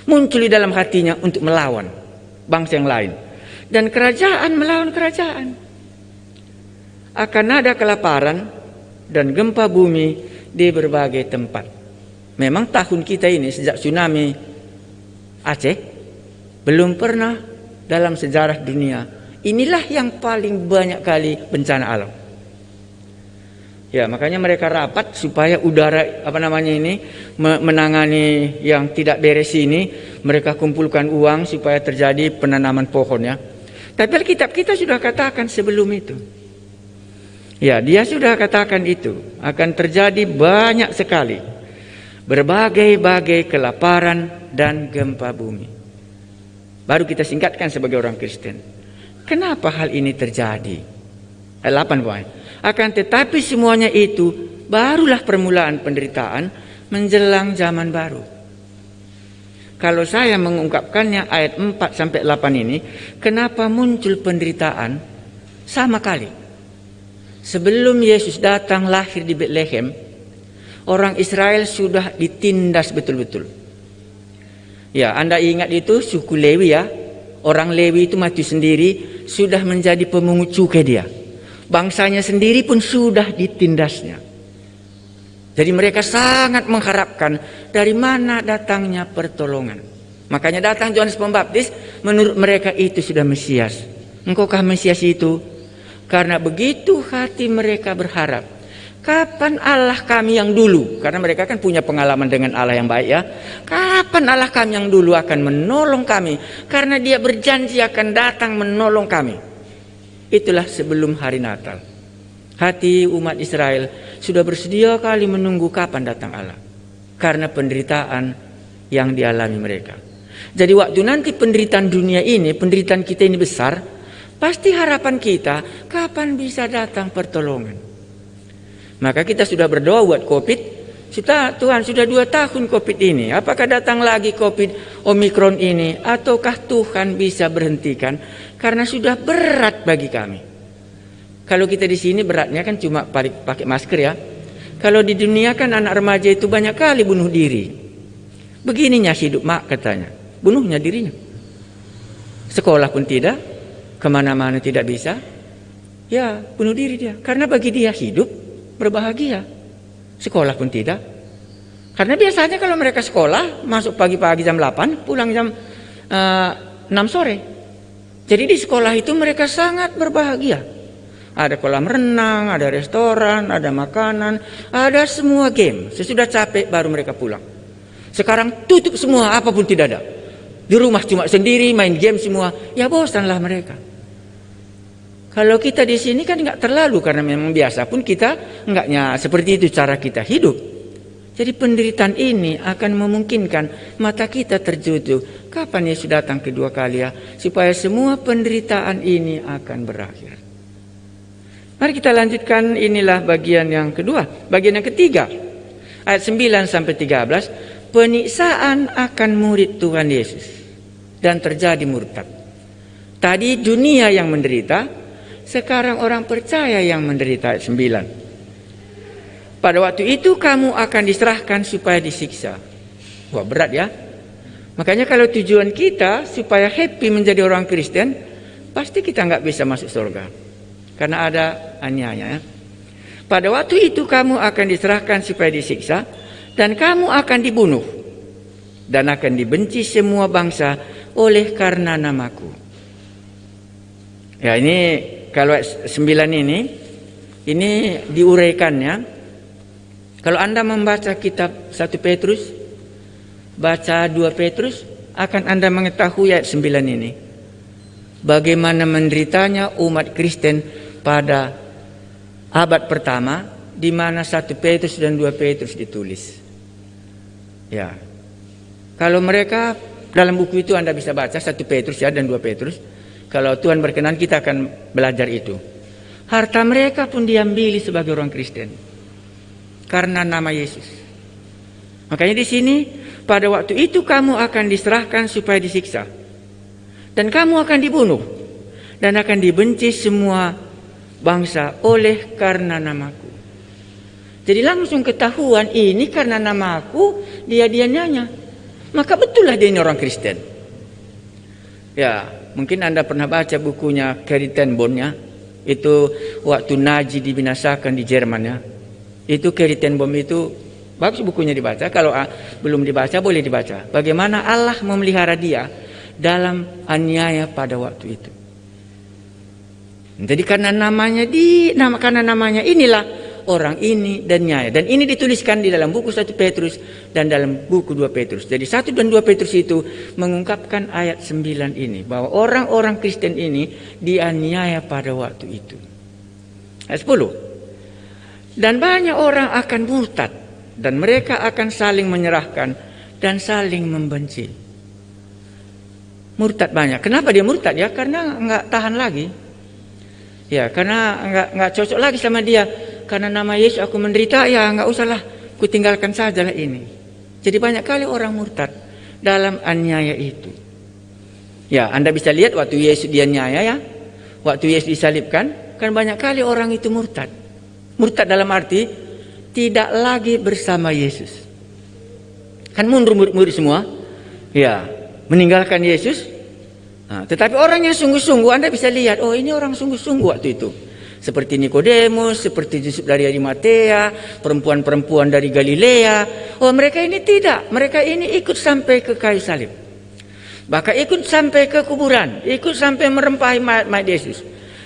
Muncul di dalam hatinya untuk melawan bangsa yang lain dan kerajaan melawan kerajaan. Akan ada kelaparan dan gempa bumi di berbagai tempat. Memang tahun kita ini sejak tsunami Aceh belum pernah dalam sejarah dunia. Inilah yang paling banyak kali bencana alam. Ya, makanya mereka rapat supaya udara menangani yang tidak beres ini. Mereka kumpulkan uang supaya terjadi penanaman pohon ya. Tapi Alkitab kita sudah katakan sebelum itu. Ya, dia sudah katakan itu akan terjadi banyak sekali berbagai-bagai kelaparan dan gempa bumi. Baru kita singkatkan sebagai orang Kristen. Kenapa hal ini terjadi? 8 poin. Akan tetapi semuanya itu barulah permulaan penderitaan menjelang zaman baru. Kalau saya mengungkapkannya ayat 4 sampai 8 ini, kenapa muncul penderitaan? Sama kali. Sebelum Yesus datang lahir di Bethlehem, orang Israel sudah ditindas betul-betul. Ya, Anda ingat itu suku Lewi ya. Orang Lewi itu mati sendiri, sudah menjadi pemungut cukai dia. Bangsanya sendiri pun sudah ditindasnya. Jadi mereka sangat mengharapkan dari mana datangnya pertolongan. Makanya datang Yohanes Pembaptis, menurut mereka itu sudah Mesias. Engkaukah Mesias itu? Karena begitu hati mereka berharap, kapan Allah kami yang dulu? Karena mereka kan punya pengalaman dengan Allah yang baik ya. Kapan Allah kami yang dulu akan menolong kami? Karena dia berjanji akan datang menolong kami. Itulah sebelum hari Natal. Hati umat Israel sudah bersedia kali menunggu kapan datang Allah. Karena penderitaan yang dialami mereka. Jadi waktu nanti penderitaan dunia ini, penderitaan kita ini besar, pasti harapan kita kapan bisa datang pertolongan. Maka kita sudah berdoa buat COVID. Tuhan sudah 2 tahun COVID ini. Apakah datang lagi COVID Omikron ini? Ataukah Tuhan bisa berhentikan? Karena sudah berat bagi kami. Kalau kita di sini beratnya kan cuma pakai masker ya. Kalau di dunia kan anak remaja itu banyak kali bunuh diri. Begininya hidup mak katanya. Bunuhnya dirinya. Sekolah pun tidak. Kemana-mana tidak bisa. Ya bunuh diri dia. Karena bagi dia hidup berbahagia. Sekolah pun tidak. Karena biasanya kalau mereka sekolah, masuk pagi-pagi jam 8, pulang jam 6 sore. Jadi di sekolah itu mereka sangat berbahagia. Ada kolam renang, ada restoran, ada makanan, ada semua game. Sesudah capek baru mereka pulang. Sekarang tutup semua, apapun tidak ada. Di rumah cuma sendiri, main game semua. Ya bosanlah mereka. Kalau kita di sini kan nggak terlalu, karena memang biasa pun kita enggaknya seperti itu cara kita hidup. Jadi penderitaan ini akan memungkinkan mata kita tertuju. Kapan Yesus datang kedua kali ya? Supaya semua penderitaan ini akan berakhir. Mari kita lanjutkan, inilah bagian yang kedua. Bagian yang ketiga. Ayat 9 sampai 13. Penyiksaan akan murid Tuhan Yesus. Dan terjadi murtad. Tadi dunia yang menderita. Sekarang orang percaya yang menderita. Ayat 9. Pada waktu itu kamu akan diserahkan supaya disiksa. Wah berat ya. Makanya kalau tujuan kita supaya happy menjadi orang Kristen, pasti kita nggak bisa masuk surga. Karena ada aniaya. Pada waktu itu kamu akan diserahkan supaya disiksa, dan kamu akan dibunuh, dan akan dibenci semua bangsa oleh karena namaku. Ya, ini kalau 9 ini diuraikannya. Kalau Anda membaca kitab 1 Petrus, baca 2 Petrus, akan Anda mengetahui ayat 9 ini. Bagaimana menderitanya umat Kristen pada abad pertama, di mana 1 Petrus dan 2 Petrus ditulis. Ya. Kalau mereka dalam buku itu Anda bisa baca 1 Petrus ya dan 2 Petrus. Kalau Tuhan berkenan kita akan belajar itu. Harta mereka pun diambili sebagai orang Kristen karena nama Yesus. Makanya di sini, pada waktu itu kamu akan diserahkan supaya disiksa, dan kamu akan dibunuh, dan akan dibenci semua bangsa oleh karena namaku. Jadi langsung ketahuan ini karena namaku dia nyanyi. Maka betullah dia ini orang Kristen. Ya, mungkin Anda pernah baca bukunya Corrie ten Boom ya. Itu waktu Nazi dibinasakan di Jerman ya. Itu Corrie ten Boom itu bagus bukunya dibaca. Kalau belum dibaca boleh dibaca. Bagaimana Allah memelihara dia dalam aniaya pada waktu itu. Jadi karena namanya inilah orang ini dan nyaya. Dan ini dituliskan di dalam buku 1 Petrus dan dalam buku 2 Petrus. Jadi 1 dan 2 Petrus itu mengungkapkan ayat 9 ini. Bahwa orang-orang Kristen ini dianiaya pada waktu itu. Ayat 10. Dan banyak orang akan murtad. Dan mereka akan saling menyerahkan dan saling membenci. Murtad banyak. Kenapa dia murtad ya? Karena nggak tahan lagi. Ya, karena nggak cocok lagi sama dia. Karena nama Yesus aku menderita, ya nggak usahlah, ku tinggalkan sajalah ini. Jadi banyak kali orang murtad dalam aniaya itu. Ya, Anda bisa lihat waktu Yesus dianiaya ya, waktu Yesus disalibkan, kan banyak kali orang itu murtad. Murtad dalam arti tidak lagi bersama Yesus. Kan mundur murid semua, ya, meninggalkan Yesus. Nah, tetapi orang yang sungguh-sungguh Anda bisa lihat, oh ini orang sungguh-sungguh waktu itu. Seperti Nikodemus, seperti Yusuf dari Arimatea, perempuan-perempuan dari Galilea. Oh mereka ini tidak, mereka ini ikut sampai ke kayu salib. Bahkan ikut sampai ke kuburan, ikut sampai merempahi mayat Yesus.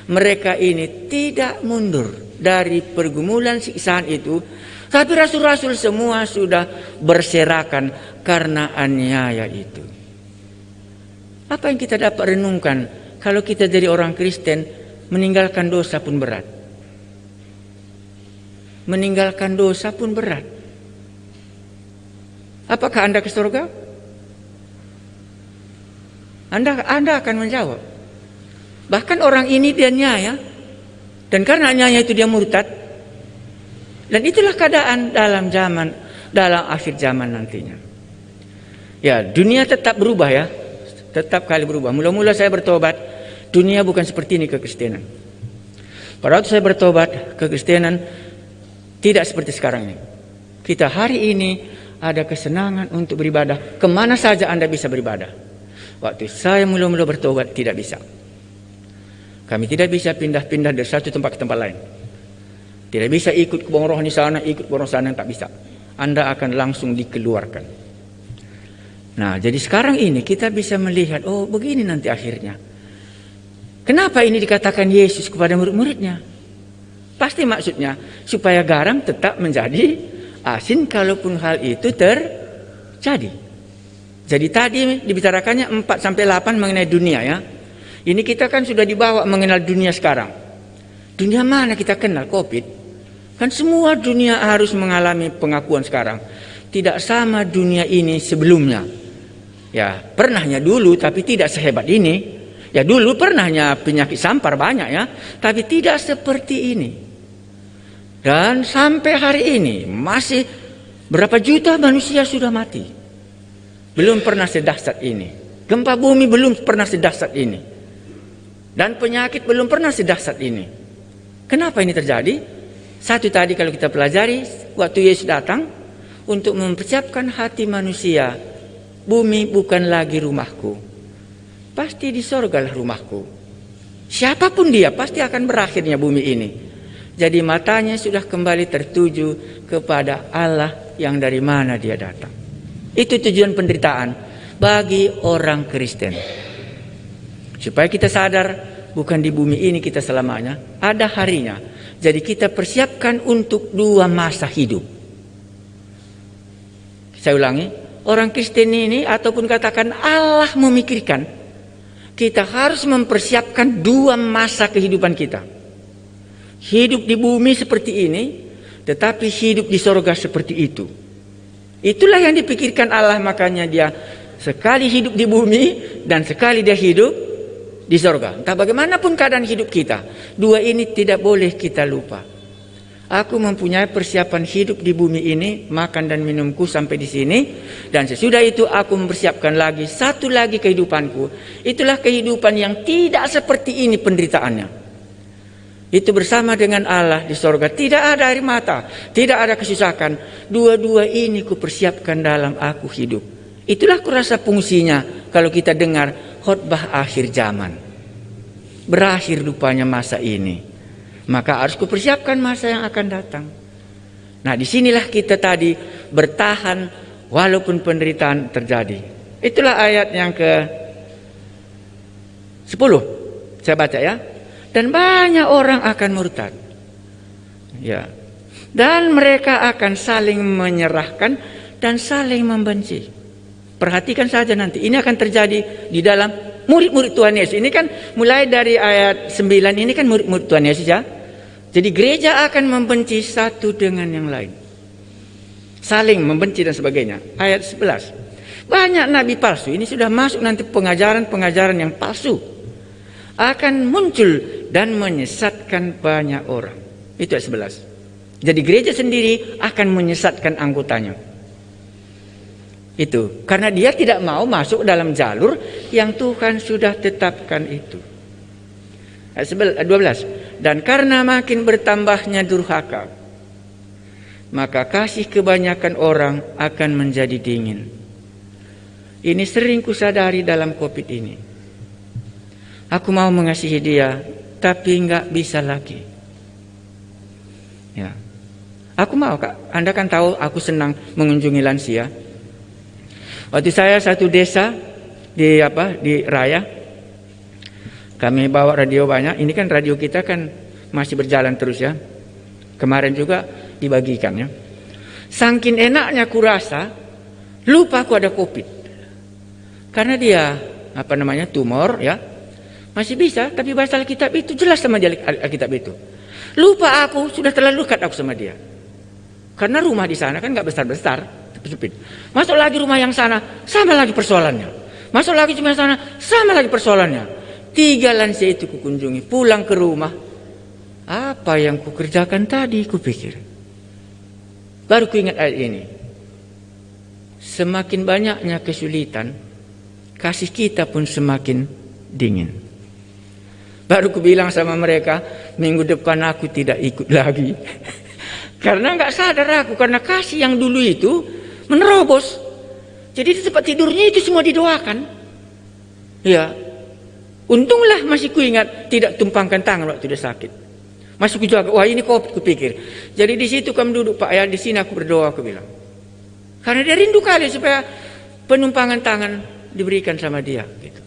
Mereka ini tidak mundur dari pergumulan siksaan itu. Tapi rasul-rasul semua sudah berserakan karena aniaya itu. Apa yang kita dapat renungkan kalau kita jadi orang Kristen? Meninggalkan dosa pun berat. Meninggalkan dosa pun berat. Apakah Anda ke surga? Anda akan menjawab. Bahkan orang ini dia nyaya. Dan karena nyaya itu dia murtad. Dan itulah keadaan dalam akhir zaman nantinya. Ya, dunia tetap berubah ya. Tetap kali berubah. Mula-mula saya bertobat. Dunia bukan seperti ini kekristenan. Pada waktu saya bertobat, kekristenan tidak seperti sekarang ini. Kita hari ini ada kesenangan untuk beribadah. Kemana saja Anda bisa beribadah. Waktu saya mula-mula bertobat tidak bisa. Kami tidak bisa pindah-pindah dari satu tempat ke tempat lain. Tidak bisa ikut ke bawah rohani sana, ikut ke bawah sana, tak bisa. Anda akan langsung dikeluarkan. Nah, jadi sekarang ini kita bisa melihat, oh begini nanti akhirnya. Kenapa ini dikatakan Yesus kepada murid-muridnya? Pasti maksudnya supaya garam tetap menjadi asin kalaupun hal itu terjadi. Jadi tadi dibicarakannya 4-8 mengenai dunia ya. Ini kita kan sudah dibawa mengenal dunia sekarang. Dunia mana kita kenal? Covid. Kan semua dunia harus mengalami pengakuan sekarang. Tidak sama dunia ini sebelumnya. Ya, pernahnya dulu tapi tidak sehebat ini. Ya dulu pernahnya penyakit sampar banyak ya, tapi tidak seperti ini. Dan sampai hari ini masih berapa juta manusia sudah mati. Belum pernah sedahsyat ini. Gempa bumi belum pernah sedahsyat ini. Dan penyakit belum pernah sedahsyat ini. Kenapa ini terjadi? Satu tadi kalau kita pelajari, waktu Yesus datang untuk mempersiapkan hati manusia bumi bukan lagi rumahku. Pasti di sorgalah rumahku. Siapapun dia pasti akan berakhirnya bumi ini. Jadi matanya sudah kembali tertuju kepada Allah yang dari mana dia datang. Itu tujuan penderitaan bagi orang Kristen. Supaya kita sadar bukan di bumi ini kita selamanya, ada harinya. Jadi kita persiapkan untuk 2 masa hidup. Saya ulangi, orang Kristen ini ataupun katakan Allah memikirkan, kita harus mempersiapkan 2 masa kehidupan kita. Hidup di bumi seperti ini, tetapi hidup di sorga seperti itu. Itulah yang dipikirkan Allah, makanya dia sekali hidup di bumi dan sekali dia hidup di sorga. Entah bagaimanapun keadaan hidup kita, 2 ini tidak boleh kita lupa. Aku mempunyai persiapan hidup di bumi ini, makan dan minumku sampai di sini, dan sesudah itu aku mempersiapkan lagi satu lagi kehidupanku. Itulah kehidupan yang tidak seperti ini penderitaannya. Itu bersama dengan Allah di sorga. Tidak ada air mata, tidak ada kesusahan. 2 ini kupersiapkan dalam aku hidup. Itulah kurasa fungsinya kalau kita dengar khotbah akhir zaman. Berakhir rupanya masa ini, maka harus kupersiapkan masa yang akan datang. Nah, disinilah kita tadi bertahan walaupun penderitaan terjadi. Itulah ayat yang ke-10. Saya baca ya. Dan banyak orang akan murtad. Ya. Dan mereka akan saling menyerahkan dan saling membenci. Perhatikan saja nanti. Ini akan terjadi di dalam murid-murid Tuhan Yesus. Ini kan mulai dari ayat 9 ini kan murid-murid Tuhan Yesus ya. Jadi gereja akan membenci satu dengan yang lain. Saling membenci dan sebagainya. Ayat 11. Banyak nabi palsu. Ini sudah masuk nanti pengajaran-pengajaran yang palsu. Akan muncul dan menyesatkan banyak orang. Itu ayat 11. Jadi gereja sendiri akan menyesatkan anggotanya. Itu karena dia tidak mau masuk dalam jalur yang Tuhan sudah tetapkan itu. Ayat 12. Dan karena makin bertambahnya durhaka, maka kasih kebanyakan orang akan menjadi dingin. Ini sering kusadari dalam COVID ini. Aku mau mengasihi dia, tapi enggak bisa lagi. Ya, aku mau, Kak. Anda kan tahu aku senang mengunjungi lansia. Waktu saya satu desa di Raya, kami bawa radio banyak. Ini kan radio kita kan masih berjalan terus ya. Kemarin juga dibagikan ya. Saking enaknya kurasa, lupa aku ada COVID. Karena dia tumor ya. Masih bisa, tapi bahasa Alkitab itu jelas sama dia Alkitab itu. Lupa aku, sudah terlalu dekat aku sama dia. Karena rumah di sana kan nggak besar-besar, sempit. Masuk lagi rumah yang sana, sama lagi persoalannya. Masuk lagi cuma sana, sama lagi persoalannya. 3 lansia itu kukunjungi, pulang ke rumah. Apa yang kukerjakan tadi, kupikir. Baru kuingat ayat ini. Semakin banyaknya kesulitan, kasih kita pun semakin dingin. Baru ku bilang sama mereka, minggu depan aku tidak ikut lagi. Karena nggak sadar aku, karena kasih yang dulu itu menerobos. Jadi di tempat tidurnya itu semua didoakan. Ya, untunglah masih ku ingat tidak tumpangkan tangan waktu dia sakit. Masih ku jaga, wah ini COVID kupikir. Jadi di situ kamu duduk Pak ya, di sini aku berdoa aku bilang. Karena dia rindu kali supaya penumpangan tangan diberikan sama dia. Gitu.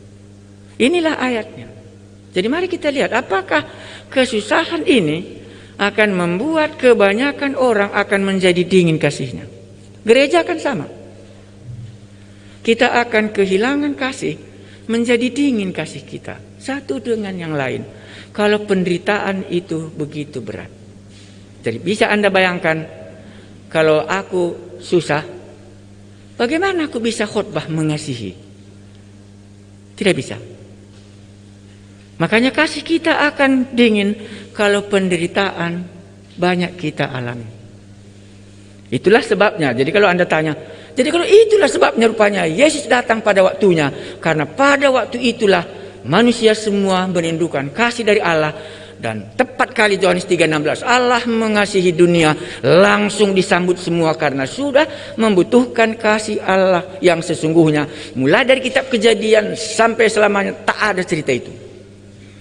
Inilah ayatnya. Jadi mari kita lihat apakah kesusahan ini akan membuat kebanyakan orang akan menjadi dingin kasihnya. Gereja akan sama. Kita akan kehilangan kasih, menjadi dingin kasih kita. Satu dengan yang lain. Kalau penderitaan itu begitu berat. Jadi bisa Anda bayangkan, kalau aku susah, bagaimana aku bisa khotbah mengasihi? Tidak bisa. Makanya kasih kita akan dingin kalau penderitaan banyak kita alami. Itulah sebabnya. Jadi kalau Anda tanya, jadi kalau itulah sebabnya rupanya Yesus datang pada waktunya. Karena pada waktu itulah manusia semua merindukan kasih dari Allah. Dan tepat kali Yohanes 3:16, Allah mengasihi dunia, langsung disambut semua karena sudah membutuhkan kasih Allah yang sesungguhnya. Mulai dari kitab Kejadian sampai selamanya tak ada cerita itu.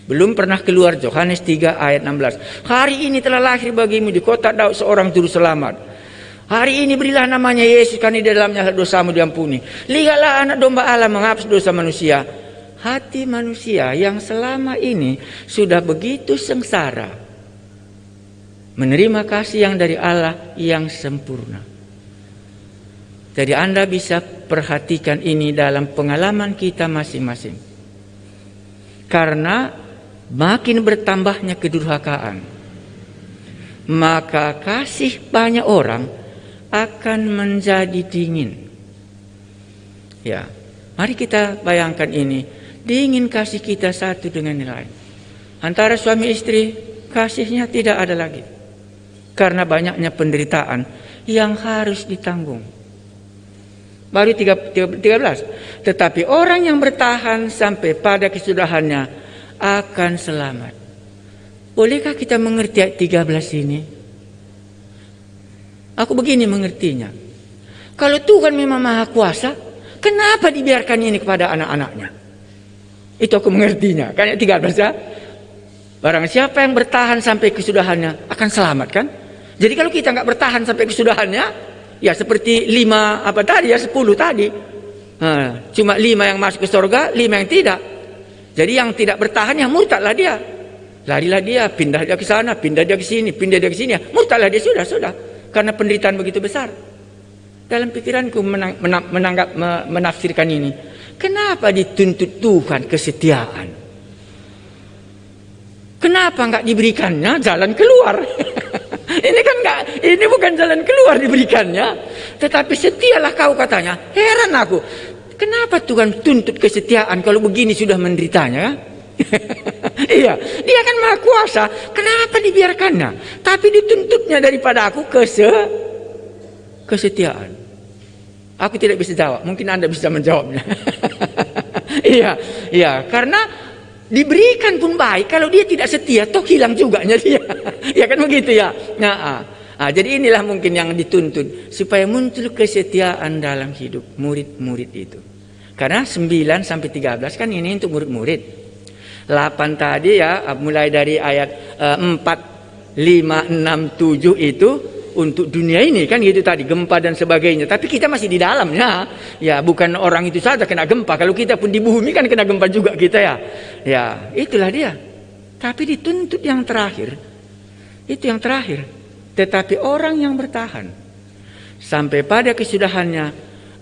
Belum pernah keluar Yohanes 3 ayat 16. Hari ini telah lahir bagimu di kota Daud seorang juru selamat. Hari ini berilah namanya Yesus, karena di dalamnya dosamu diampuni. Lihatlah anak domba Allah menghapus dosa manusia. Hati manusia yang selama ini sudah begitu sengsara menerima kasih yang dari Allah yang sempurna. Jadi Anda bisa perhatikan ini dalam pengalaman kita masing-masing. Karena makin bertambahnya kedurhakaan, maka kasih banyak orang akan menjadi dingin. Ya, mari kita bayangkan ini. Dingin kasih kita satu dengan yang lain. Antara suami istri, kasihnya tidak ada lagi. Karena banyaknya penderitaan yang harus ditanggung. Baru 13. Tetapi orang yang bertahan sampai pada kesudahannya akan selamat. Bolehkah kita mengerti ayat 13 ini? Aku begini mengertinya. Kalau Tuhan memang Maha Kuasa, kenapa dibiarkan ini kepada anak-anaknya? Itu aku mengertinya. Kan ayat 13 ya. Barang siapa yang bertahan sampai kesudahannya akan selamat kan? Jadi kalau kita nggak bertahan sampai kesudahannya, ya seperti 10 tadi. Cuma 5 yang masuk ke surga, 5 yang tidak. Jadi yang tidak bertahan yang murtadlah dia. Larilah dia, pindah dia ke sana, pindah dia ke sini, pindah dia ke sini. Murtadlah dia sudah. Karena penderitaan begitu besar. Dalam pikiranku menafsirkan ini. Kenapa dituntut Tuhan kesetiaan? Kenapa enggak diberikannya jalan keluar? Ini bukan jalan keluar diberikannya, tetapi setialah kau katanya. Heran aku, kenapa Tuhan tuntut kesetiaan kalau begini sudah menderitanya? Iya, dia kan Maha Kuasa. Kenapa dibiarkannya? Tapi dituntutnya daripada aku kesetiaan. Aku tidak bisa jawab, mungkin Anda bisa menjawabnya. Iya, karena diberikan pun baik, kalau dia tidak setia, toh hilang juga dia. Ya kan begitu ya. Jadi inilah mungkin yang dituntut supaya muncul kesetiaan dalam hidup murid-murid itu. Karena 9 sampai 13 kan ini untuk murid-murid. 8 tadi ya, mulai dari ayat 4, 5, 6, 7 itu untuk dunia ini kan gitu tadi, gempa dan sebagainya. Tapi kita masih di dalamnya. Ya, bukan orang itu saja kena gempa. Kalau kita pun di bumi kan kena gempa juga kita ya. Ya, itulah dia. Tapi dituntut yang terakhir. Itu yang terakhir. Tetapi orang yang bertahan sampai pada kesudahannya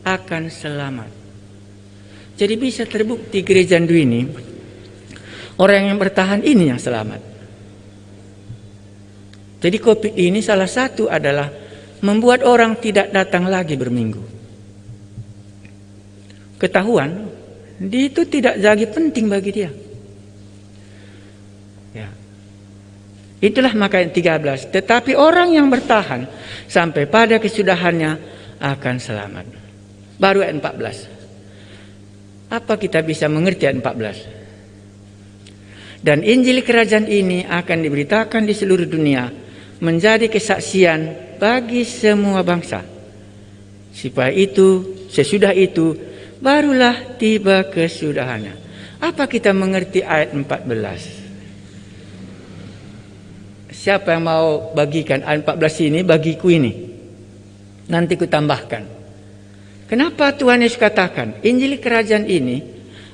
akan selamat. Jadi bisa terbukti gereja Ndu ini, orang yang bertahan ini yang selamat. Jadi COVID ini salah satu adalah membuat orang tidak datang lagi berminggu. Ketahuan, itu tidak lagi penting bagi dia. Ya. Itulah maka yang 13. Tetapi orang yang bertahan sampai pada kesudahannya akan selamat. Baru ayat 14. Apa kita bisa mengerti ayat 14? Dan Injil kerajaan ini akan diberitakan di seluruh dunia, menjadi kesaksian bagi semua bangsa. Sesudah itu barulah tiba kesudahannya. Apa kita mengerti ayat 14? Siapa yang mau bagikan ayat 14 ini bagiku ini? Nanti ku tambahkan. Kenapa Tuhan Yesus katakan Injil kerajaan ini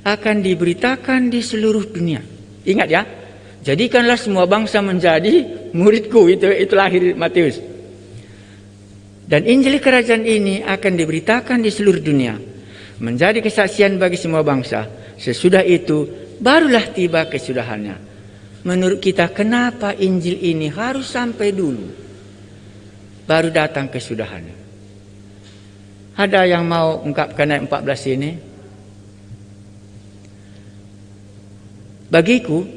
akan diberitakan di seluruh dunia? Ingat ya. Jadikanlah semua bangsa menjadi muridku, itu lahir Matius. Dan Injil kerajaan ini akan diberitakan di seluruh dunia, menjadi kesaksian bagi semua bangsa. Sesudah itu barulah tiba kesudahannya. Menurut kita, kenapa Injil ini harus sampai dulu baru datang kesudahannya? Ada yang mau ungkapkan ayat 14 ini? Bagiku,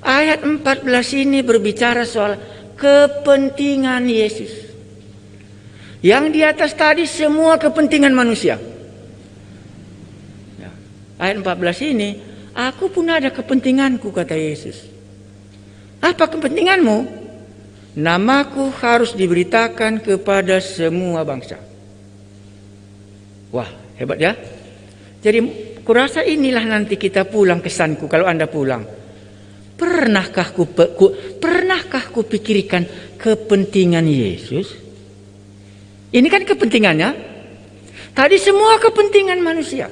ayat 14 ini berbicara soal kepentingan Yesus. Yang di atas tadi semua kepentingan manusia. Ya. Ayat 14 ini, aku pun ada kepentinganku, kata Yesus. Apa kepentinganmu? Namaku harus diberitakan kepada semua bangsa. Wah, hebat ya. Jadi kurasa inilah nanti kita pulang, kesanku kalau Anda pulang. Pernahkah kupikirkan kepentingan Yesus? Ini kan kepentingannya. Tadi semua kepentingan manusia.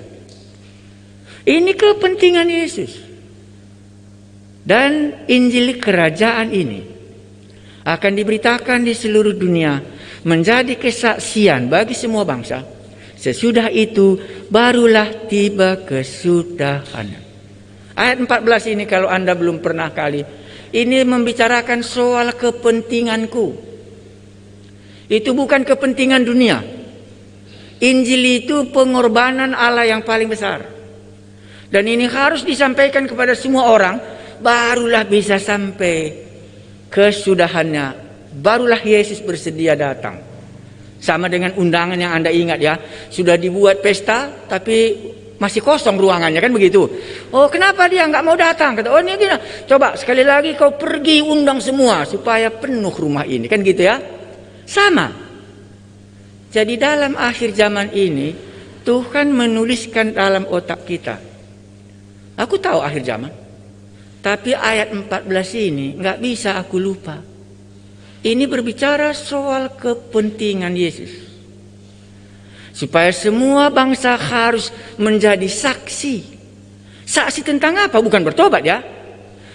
Ini kepentingan Yesus. Dan Injil kerajaan ini akan diberitakan di seluruh dunia, menjadi kesaksian bagi semua bangsa. Sesudah itu barulah tiba kesudahan. Ayat 14 ini kalau Anda belum pernah kali, ini membicarakan soal kepentinganku. Itu bukan kepentingan dunia. Injil itu pengorbanan Allah yang paling besar. Dan ini harus disampaikan kepada semua orang, barulah bisa sampai kesudahannya. Barulah Yesus bersedia datang. Sama dengan undangan yang Anda ingat ya, sudah dibuat pesta tapi masih kosong ruangannya, kan begitu. Oh, kenapa dia nggak mau datang? Kata, oh ini gini, coba sekali lagi kau pergi undang semua supaya penuh rumah ini, kan gitu ya. Sama. Jadi dalam akhir zaman ini Tuhan menuliskan dalam otak kita. Aku tahu akhir zaman, tapi ayat 14 ini nggak bisa aku lupa. Ini berbicara soal kepentingan Yesus. Supaya semua bangsa harus menjadi saksi. Saksi tentang apa? Bukan bertobat ya.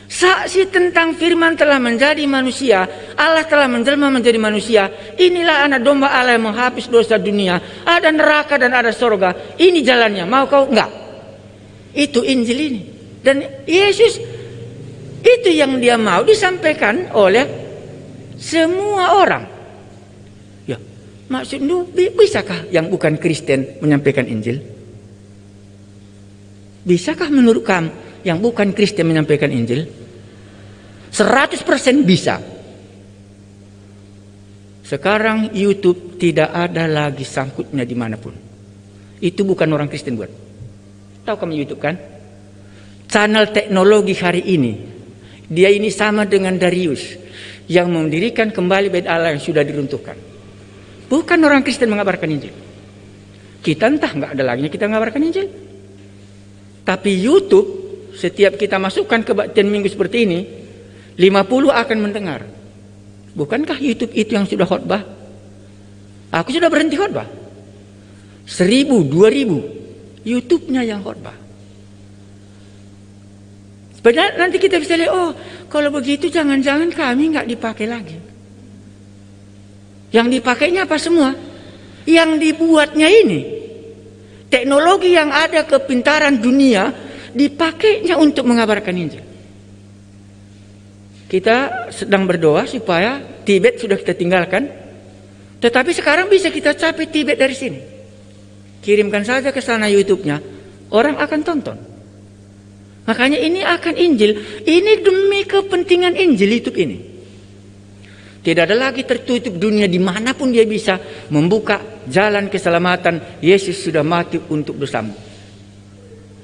Saksi tentang firman telah menjadi manusia. Allah telah menjelma menjadi manusia. Inilah anak domba Allah yang menghapus dosa dunia. Ada neraka dan ada sorga. Ini jalannya. Mau kau? Enggak. Itu Injil ini. Dan Yesus, itu yang dia mau disampaikan oleh semua orang. Ya, maksudnya bisakah yang bukan Kristen menyampaikan Injil? Bisakah menurut kamu yang bukan Kristen menyampaikan Injil? 100% bisa. Sekarang YouTube tidak ada lagi sangkutnya dimanapun. Itu bukan orang Kristen buat. Tahu kamu YouTube kan? Channel teknologi hari ini, dia ini sama dengan Darius yang mendirikan kembali bait Allah yang sudah diruntuhkan. Bukan orang Kristen mengabarkan Injil. Kita entah nggak ada lagi kita mengabarkan Injil. Tapi YouTube, setiap kita masukkan kebaktian minggu seperti ini, 50 akan mendengar. Bukankah YouTube itu yang sudah khotbah? Aku sudah berhenti khotbah. 1000, 2000, YouTube-nya yang khotbah. Padahal nanti kita bisa lihat, oh kalau begitu jangan-jangan kami nggak dipakai lagi. Yang dipakainya apa semua? Yang dibuatnya ini. Teknologi yang ada, kepintaran dunia, dipakainya untuk mengabarkan Injil. Kita sedang berdoa supaya Tibet sudah kita tinggalkan. Tetapi sekarang bisa kita capai Tibet dari sini. Kirimkan saja ke sana YouTube-nya, orang akan tonton. Makanya ini akan Injil. Ini demi kepentingan Injil YouTube ini. Tidak ada lagi tertutup dunia dimanapun dia bisa membuka jalan keselamatan. Yesus sudah mati untuk dosamu.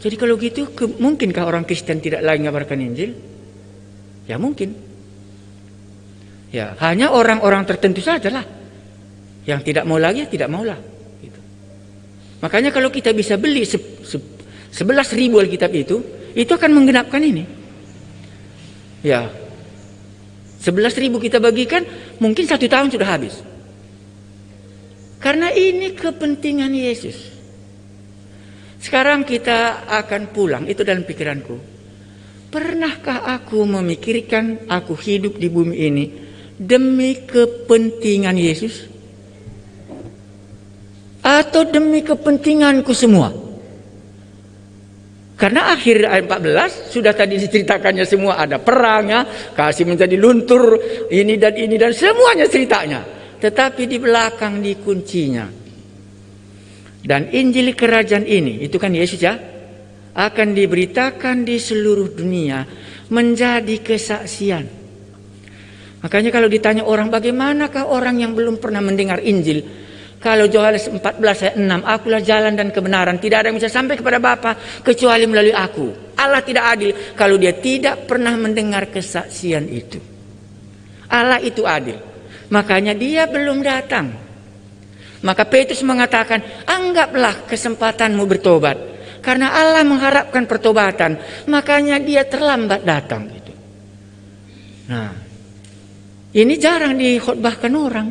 Jadi kalau gitu, mungkinkah orang Kristen tidak lagi mengabarkan Injil? Ya mungkin. Ya hanya orang-orang tertentu sajalah. Yang tidak mau lagi, ya tidak maulah. Gitu. Makanya kalau kita bisa beli 11.000 Alkitab itu akan menggenapkan ini. Ya, 11.000 kita bagikan, mungkin 1 tahun sudah habis. Karena ini kepentingan Yesus. Sekarang kita akan pulang, itu dalam pikiranku. Pernahkah aku memikirkan aku hidup di bumi ini demi kepentingan Yesus? Atau demi kepentinganku semua? Karena akhir ayat 14 sudah tadi diceritakannya semua, ada perangnya, kasih menjadi luntur, ini dan semuanya ceritanya. Tetapi di belakang dikuncinya. Dan Injil kerajaan ini, itu kan Yesus ya, akan diberitakan di seluruh dunia menjadi kesaksian. Makanya kalau ditanya orang, bagaimanakah orang yang belum pernah mendengar Injil? Kalau Yohanes 14 ayat 6, akulah jalan dan kebenaran, tidak ada yang bisa sampai kepada Bapa kecuali melalui aku. Allah tidak adil kalau dia tidak pernah mendengar kesaksian itu. Allah itu adil. Makanya dia belum datang. Maka Petrus mengatakan, anggaplah kesempatanmu bertobat. Karena Allah mengharapkan pertobatan, makanya dia terlambat datang. Gitu. Nah, ini jarang dikhotbahkan orang.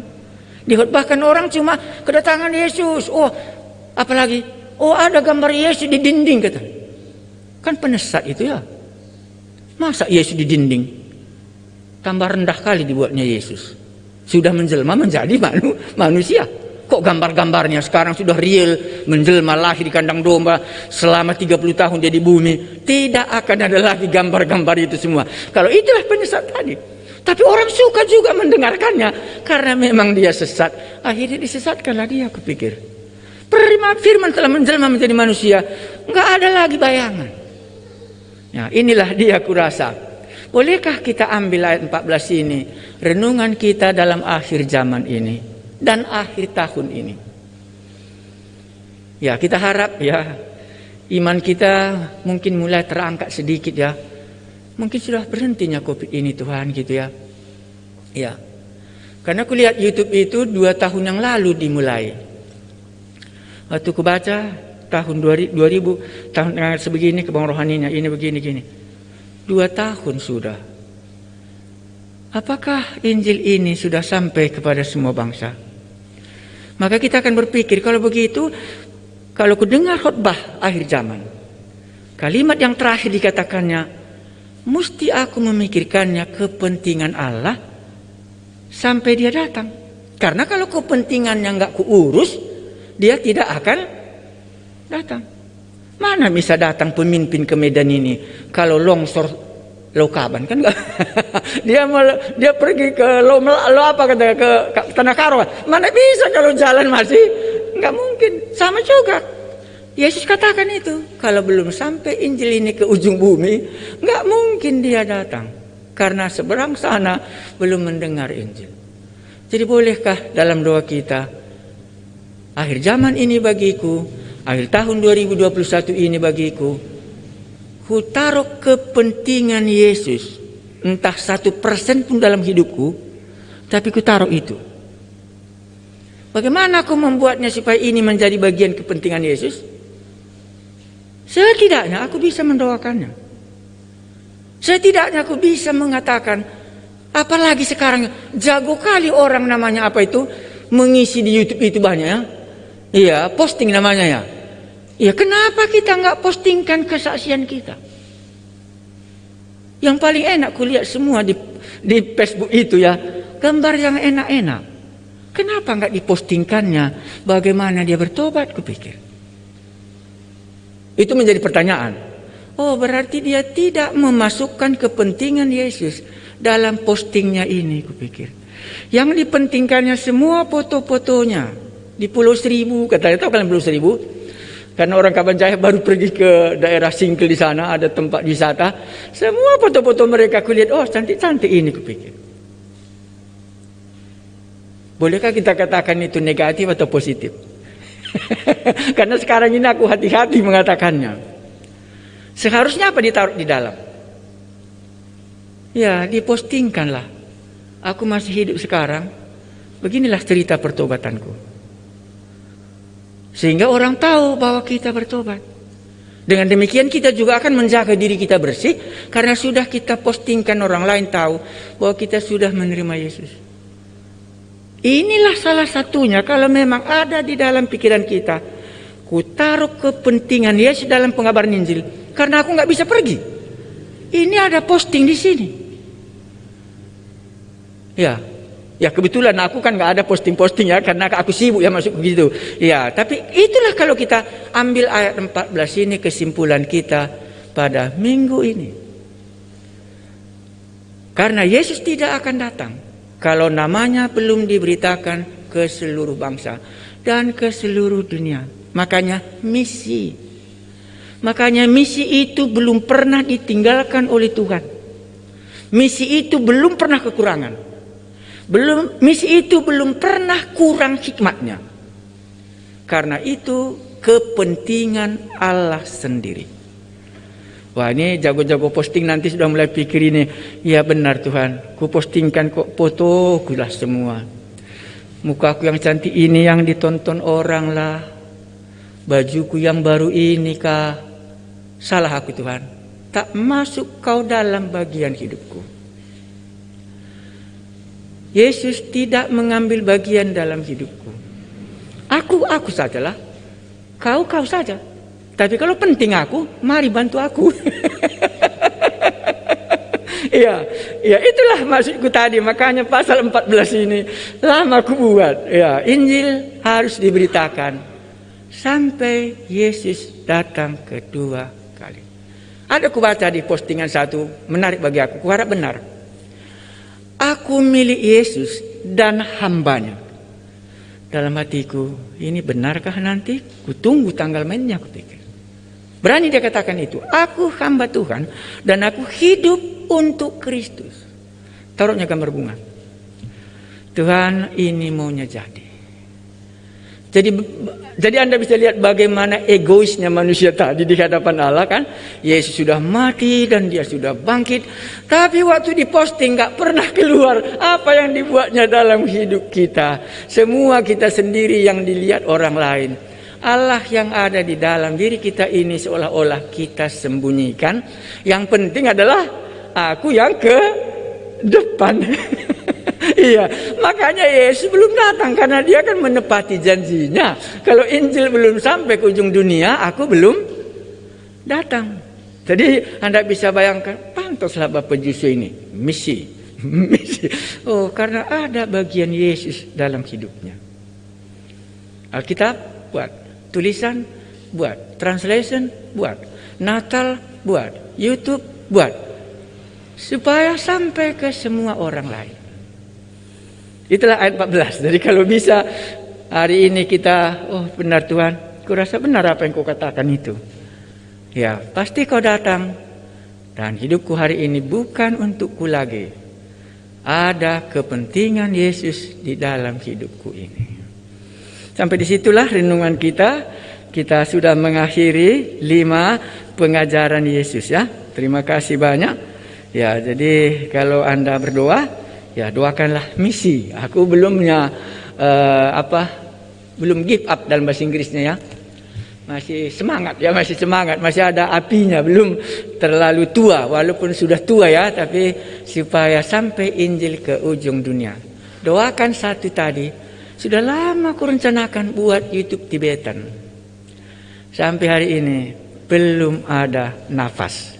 Dikhotbahkan orang cuma kedatangan Yesus. Oh, apalagi, oh ada gambar Yesus di dinding kata. Kan penesat itu ya. Masa Yesus di dinding? Tambah rendah kali dibuatnya Yesus. Sudah menjelma menjadi manusia. Kok gambar-gambarnya sekarang sudah real, menjelma lahir di kandang domba selama 30 tahun dia di bumi. Tidak akan ada lagi gambar-gambar itu semua. Kalau itulah penyesat tadi. Tapi orang suka juga mendengarkannya karena memang dia sesat. Akhirnya disesatkanlah dia, kupikir. Firman telah menjelma menjadi manusia, nggak ada lagi bayangan. Ya, inilah dia kurasa. Bolehkah kita ambil ayat 14 ini, renungan kita dalam akhir zaman ini dan akhir tahun ini. Ya, kita harap ya iman kita mungkin mulai terangkat sedikit ya. Mungkin sudah berhentinya COVID ini Tuhan gitu ya. Ya. Karena aku lihat YouTube itu 2 tahun yang lalu dimulai. Waktu aku baca tahun 2000 tahun sebegini kebang rohaninya ini begini gini. 2 tahun sudah. Apakah Injil ini sudah sampai kepada semua bangsa? Maka kita akan berpikir kalau begitu, kalau ku dengar khotbah akhir zaman, kalimat yang terakhir dikatakannya, mesti aku memikirkannya kepentingan Allah sampai dia datang. Karena kalau kepentingannya enggak kuurus, dia tidak akan datang. Mana bisa datang pemimpin ke Medan ini kalau longsor Lokaban kan enggak? dia pergi ke ke Tanah Karo. Mana bisa kalau jalan masih enggak mungkin. Sama juga. Yesus katakan itu, kalau belum sampai Injil ini ke ujung bumi, nggak mungkin dia datang. Karena seberang sana belum mendengar Injil. Jadi bolehkah dalam doa kita, akhir zaman ini bagiku, akhir tahun 2021 ini bagiku, ku taruh kepentingan Yesus, entah 1% pun dalam hidupku, tapi ku taruh itu. Bagaimana aku membuatnya supaya ini menjadi bagian kepentingan Yesus? Setidaknya aku bisa mendoakannya. Setidaknya aku bisa mengatakan, apalagi sekarang jago kali orang namanya apa itu, mengisi di YouTube itu banyak ya. Iya, posting namanya ya. Iya, kenapa kita nggak postingkan kesaksian kita? Yang paling enak kulihat semua di Facebook itu ya, gambar yang enak-enak. Kenapa nggak dipostingkannya? Bagaimana dia bertobat? Kupikir. Itu menjadi pertanyaan. Oh, berarti dia tidak memasukkan kepentingan Yesus dalam postingnya ini, kupikir. Yang dipentingkannya semua foto-fotonya di Pulau Seribu, katanya tahu kalian Pulau Seribu? Karena orang Kabanjaya baru pergi ke daerah Singkel di sana, ada tempat wisata. Semua foto-foto mereka kulihat, oh cantik-cantik ini, kupikir. Bolehkah kita katakan itu negatif atau positif? Karena sekarang ini aku hati-hati mengatakannya. Seharusnya apa ditaruh di dalam? Ya, dipostingkanlah. Aku masih hidup sekarang. Beginilah cerita pertobatanku. Sehingga orang tahu bahwa kita bertobat. Dengan demikian kita juga akan menjaga diri kita bersih. Karena sudah kita postingkan, orang lain tahu bahwa kita sudah menerima Yesus. Inilah salah satunya kalau memang ada di dalam pikiran kita. Ku taruh kepentingan Yesus dalam pengabaran Injil. Karena aku nggak bisa pergi. Ini ada posting di sini. Ya kebetulan aku kan nggak ada posting-posting ya. Karena aku sibuk ya masuk begitu. Ya, tapi itulah kalau kita ambil ayat 14 ini kesimpulan kita pada minggu ini. Karena Yesus tidak akan datang kalau namanya belum diberitakan ke seluruh bangsa dan ke seluruh dunia. Makanya misi itu belum pernah ditinggalkan oleh Tuhan. Misi itu belum pernah kekurangan. Misi itu belum pernah kurang hikmatnya. Karena itu kepentingan Allah sendiri. Wah, ini jago-jago posting nanti sudah mulai pikir ini. Ya benar Tuhan, ku postingkan kok foto kulah semua. Mukaku yang cantik ini yang ditonton orang lah. Bajuku yang baru ini kah? Salah aku Tuhan. Tak masuk kau dalam bagian hidupku. Yesus tidak mengambil bagian dalam hidupku. Aku sajalah. Kau saja. Tapi kalau penting aku, mari bantu aku. Iya, itulah maksudku tadi. Makanya pasal 14 ini lama aku buat. Ya, Injil harus diberitakan sampai Yesus datang kedua kali. Ada aku baca di postingan satu, menarik bagi aku. Kuharap benar. Aku milik Yesus dan hambanya. Dalam hatiku, ini benarkah nanti? Kutunggu tanggal mainnya, aku pikir. Berani dia katakan itu. Aku hamba Tuhan dan aku hidup untuk Kristus. Taruhnya gambar bunga. Tuhan, ini maunya jadi. Jadi Anda bisa lihat bagaimana egoisnya manusia tadi di hadapan Allah kan. Yesus sudah mati dan dia sudah bangkit. Tapi waktu diposting gak pernah keluar apa yang dibuatnya dalam hidup kita. Semua kita sendiri yang dilihat orang lain. Allah yang ada di dalam diri kita ini seolah-olah kita sembunyikan. Yang penting adalah aku yang ke depan. Iya, makanya Yesus belum datang karena dia kan menepati janjinya. Kalau Injil belum sampai ke ujung dunia, aku belum datang. Jadi Anda bisa bayangkan, pantoslah Bapak Jusu ini misi. Oh, karena ada bagian Yesus dalam hidupnya. Alkitab buat, tulisan buat, translation buat, Natal buat, YouTube buat, supaya sampai ke semua orang lain. Itulah ayat 14. Jadi kalau bisa hari ini kita, oh benar Tuhan, kurasa benar apa yang kau katakan itu. Ya, pasti kau datang dan hidupku hari ini bukan untukku lagi. Ada kepentingan Yesus di dalam hidupku ini. Sampai disitulah renungan kita. Kita sudah mengakhiri 5 pengajaran Yesus ya. Terima kasih banyak. Ya, jadi kalau Anda berdoa, ya doakanlah misi. Aku belumnya belum give up dalam bahasa Inggrisnya ya. Masih semangat ya, masih ada apinya, belum terlalu tua walaupun sudah tua ya, tapi supaya sampai Injil ke ujung dunia. Doakan satu tadi, sudah lama aku rencanakan buat YouTube Tibetan. Sampai hari ini belum ada nafas.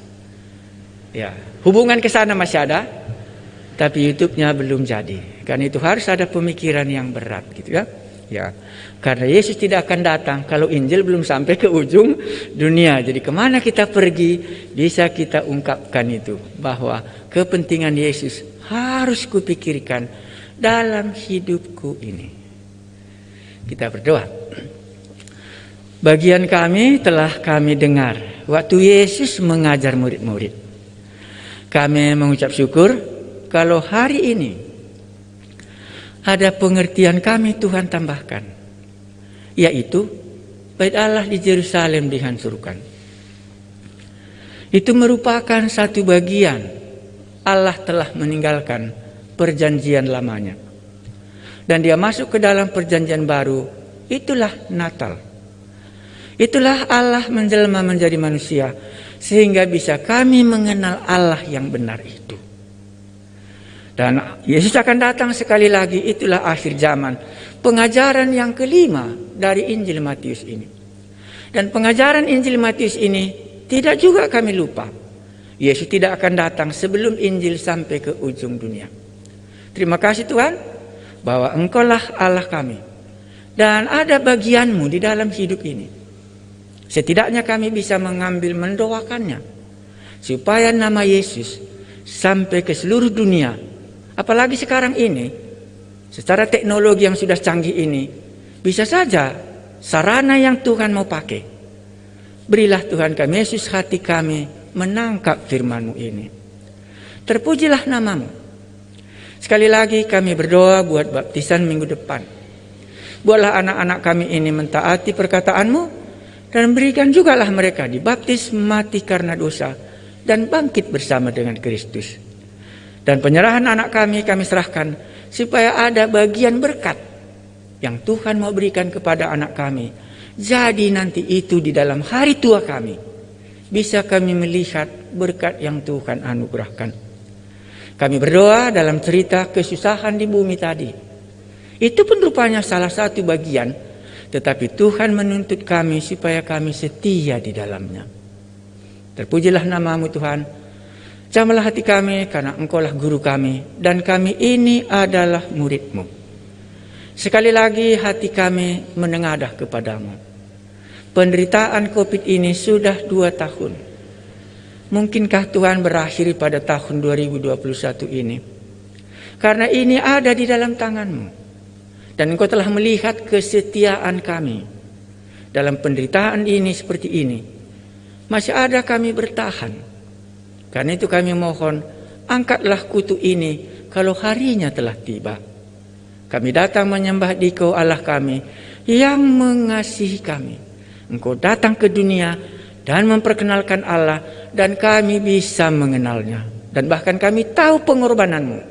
Ya, hubungan ke sana masih ada, tapi YouTube-nya belum jadi. Karena itu harus ada pemikiran yang berat gitu ya. Ya, karena Yesus tidak akan datang kalau Injil belum sampai ke ujung dunia. Jadi kemana kita pergi, bisa kita ungkapkan itu. Bahwa kepentingan Yesus harus kupikirkan dalam hidupku ini. Kita berdoa. Bagian kami telah kami dengar waktu Yesus mengajar murid-murid. Kami mengucap syukur kalau hari ini ada pengertian kami Tuhan tambahkan, yaitu Bait Allah di Yerusalem dihancurkan. Itu merupakan satu bagian Allah telah meninggalkan perjanjian lamanya. Dan dia masuk ke dalam perjanjian baru, itulah Natal. Itulah Allah menjelma menjadi manusia, sehingga bisa kami mengenal Allah yang benar itu. Dan Yesus akan datang sekali lagi, itulah akhir zaman. Pengajaran yang kelima dari Injil Matius ini. Dan pengajaran Injil Matius ini tidak juga kami lupa. Yesus tidak akan datang sebelum Injil sampai ke ujung dunia. Terima kasih Tuhan, bahwa Engkaulah Allah kami. Dan ada bagianmu di dalam hidup ini. Setidaknya kami bisa mendoakannya. Supaya nama Yesus sampai ke seluruh dunia. Apalagi sekarang ini, secara teknologi yang sudah canggih ini, bisa saja sarana yang Tuhan mau pakai. Berilah Tuhan kami, Yesus, hati kami menangkap firman-Mu ini. Terpujilah nama-Mu. Sekali lagi kami berdoa buat baptisan minggu depan. Buatlah anak-anak kami ini mentaati perkataan-Mu, Dan berikan jugalah mereka dibaptis, mati karena dosa, dan bangkit bersama dengan Kristus. Dan penyerahan anak kami serahkan, supaya ada bagian berkat yang Tuhan mau berikan kepada anak kami. Jadi nanti itu di dalam hari tua kami, bisa kami melihat berkat yang Tuhan anugerahkan. Kami berdoa dalam cerita kesusahan di bumi tadi. Itu pun rupanya salah satu bagian, tetapi Tuhan menuntut kami supaya kami setia di dalamnya. Terpujilah nama-Mu Tuhan. Jamahlah hati kami karena Engkaulah guru kami dan kami ini adalah murid-Mu. Sekali lagi hati kami menengadah kepadamu. Penderitaan COVID ini sudah 2 tahun. Mungkinkah Tuhan berakhir pada tahun 2021 ini? Karena ini ada di dalam tangan-Mu. Dan Engkau telah melihat kesetiaan kami. Dalam penderitaan ini seperti ini, masih ada kami bertahan. Karena itu kami mohon, angkatlah kutu ini kalau harinya telah tiba. Kami datang menyembah Dikau Allah kami yang mengasihi kami. Engkau datang ke dunia dan memperkenalkan Allah, dan kami bisa mengenalnya. Dan bahkan kami tahu pengorbanan-Mu.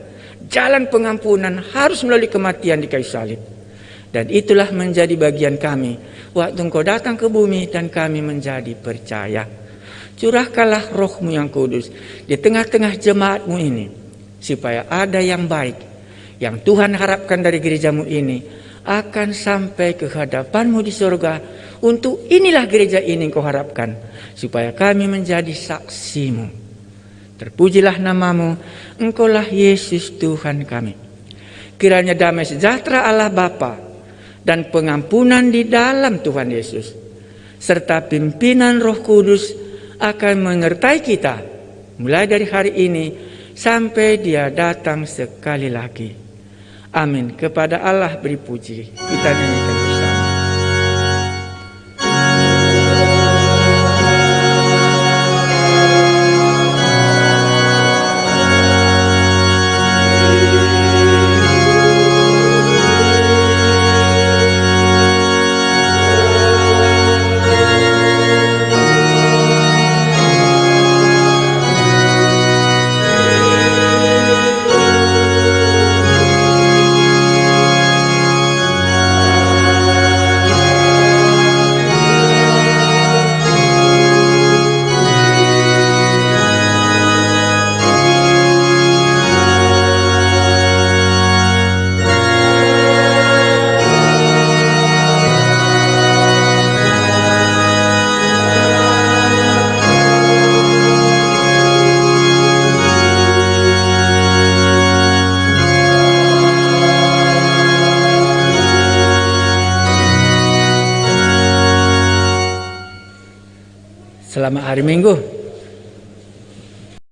Jalan pengampunan harus melalui kematian di kayu salib. Dan itulah menjadi bagian kami waktu Engkau datang ke bumi dan kami menjadi percaya. Curahkanlah Roh-Mu yang kudus di tengah-tengah jemaat-Mu ini, supaya ada yang baik yang Tuhan harapkan dari gereja-Mu ini akan sampai ke hadapan-Mu di surga. Untuk inilah gereja ini Engkau harapkan, supaya kami menjadi saksi-Mu. Terpujilah nama-Mu, Engkaulah Yesus Tuhan kami. Kiranya damai sejahtera Allah Bapa dan pengampunan di dalam Tuhan Yesus, serta pimpinan Roh Kudus akan menyertai kita mulai dari hari ini sampai Dia datang sekali lagi. Amin. Kepada Allah beri puji. Kita nyanyikan bersama. Selamat hari Minggu.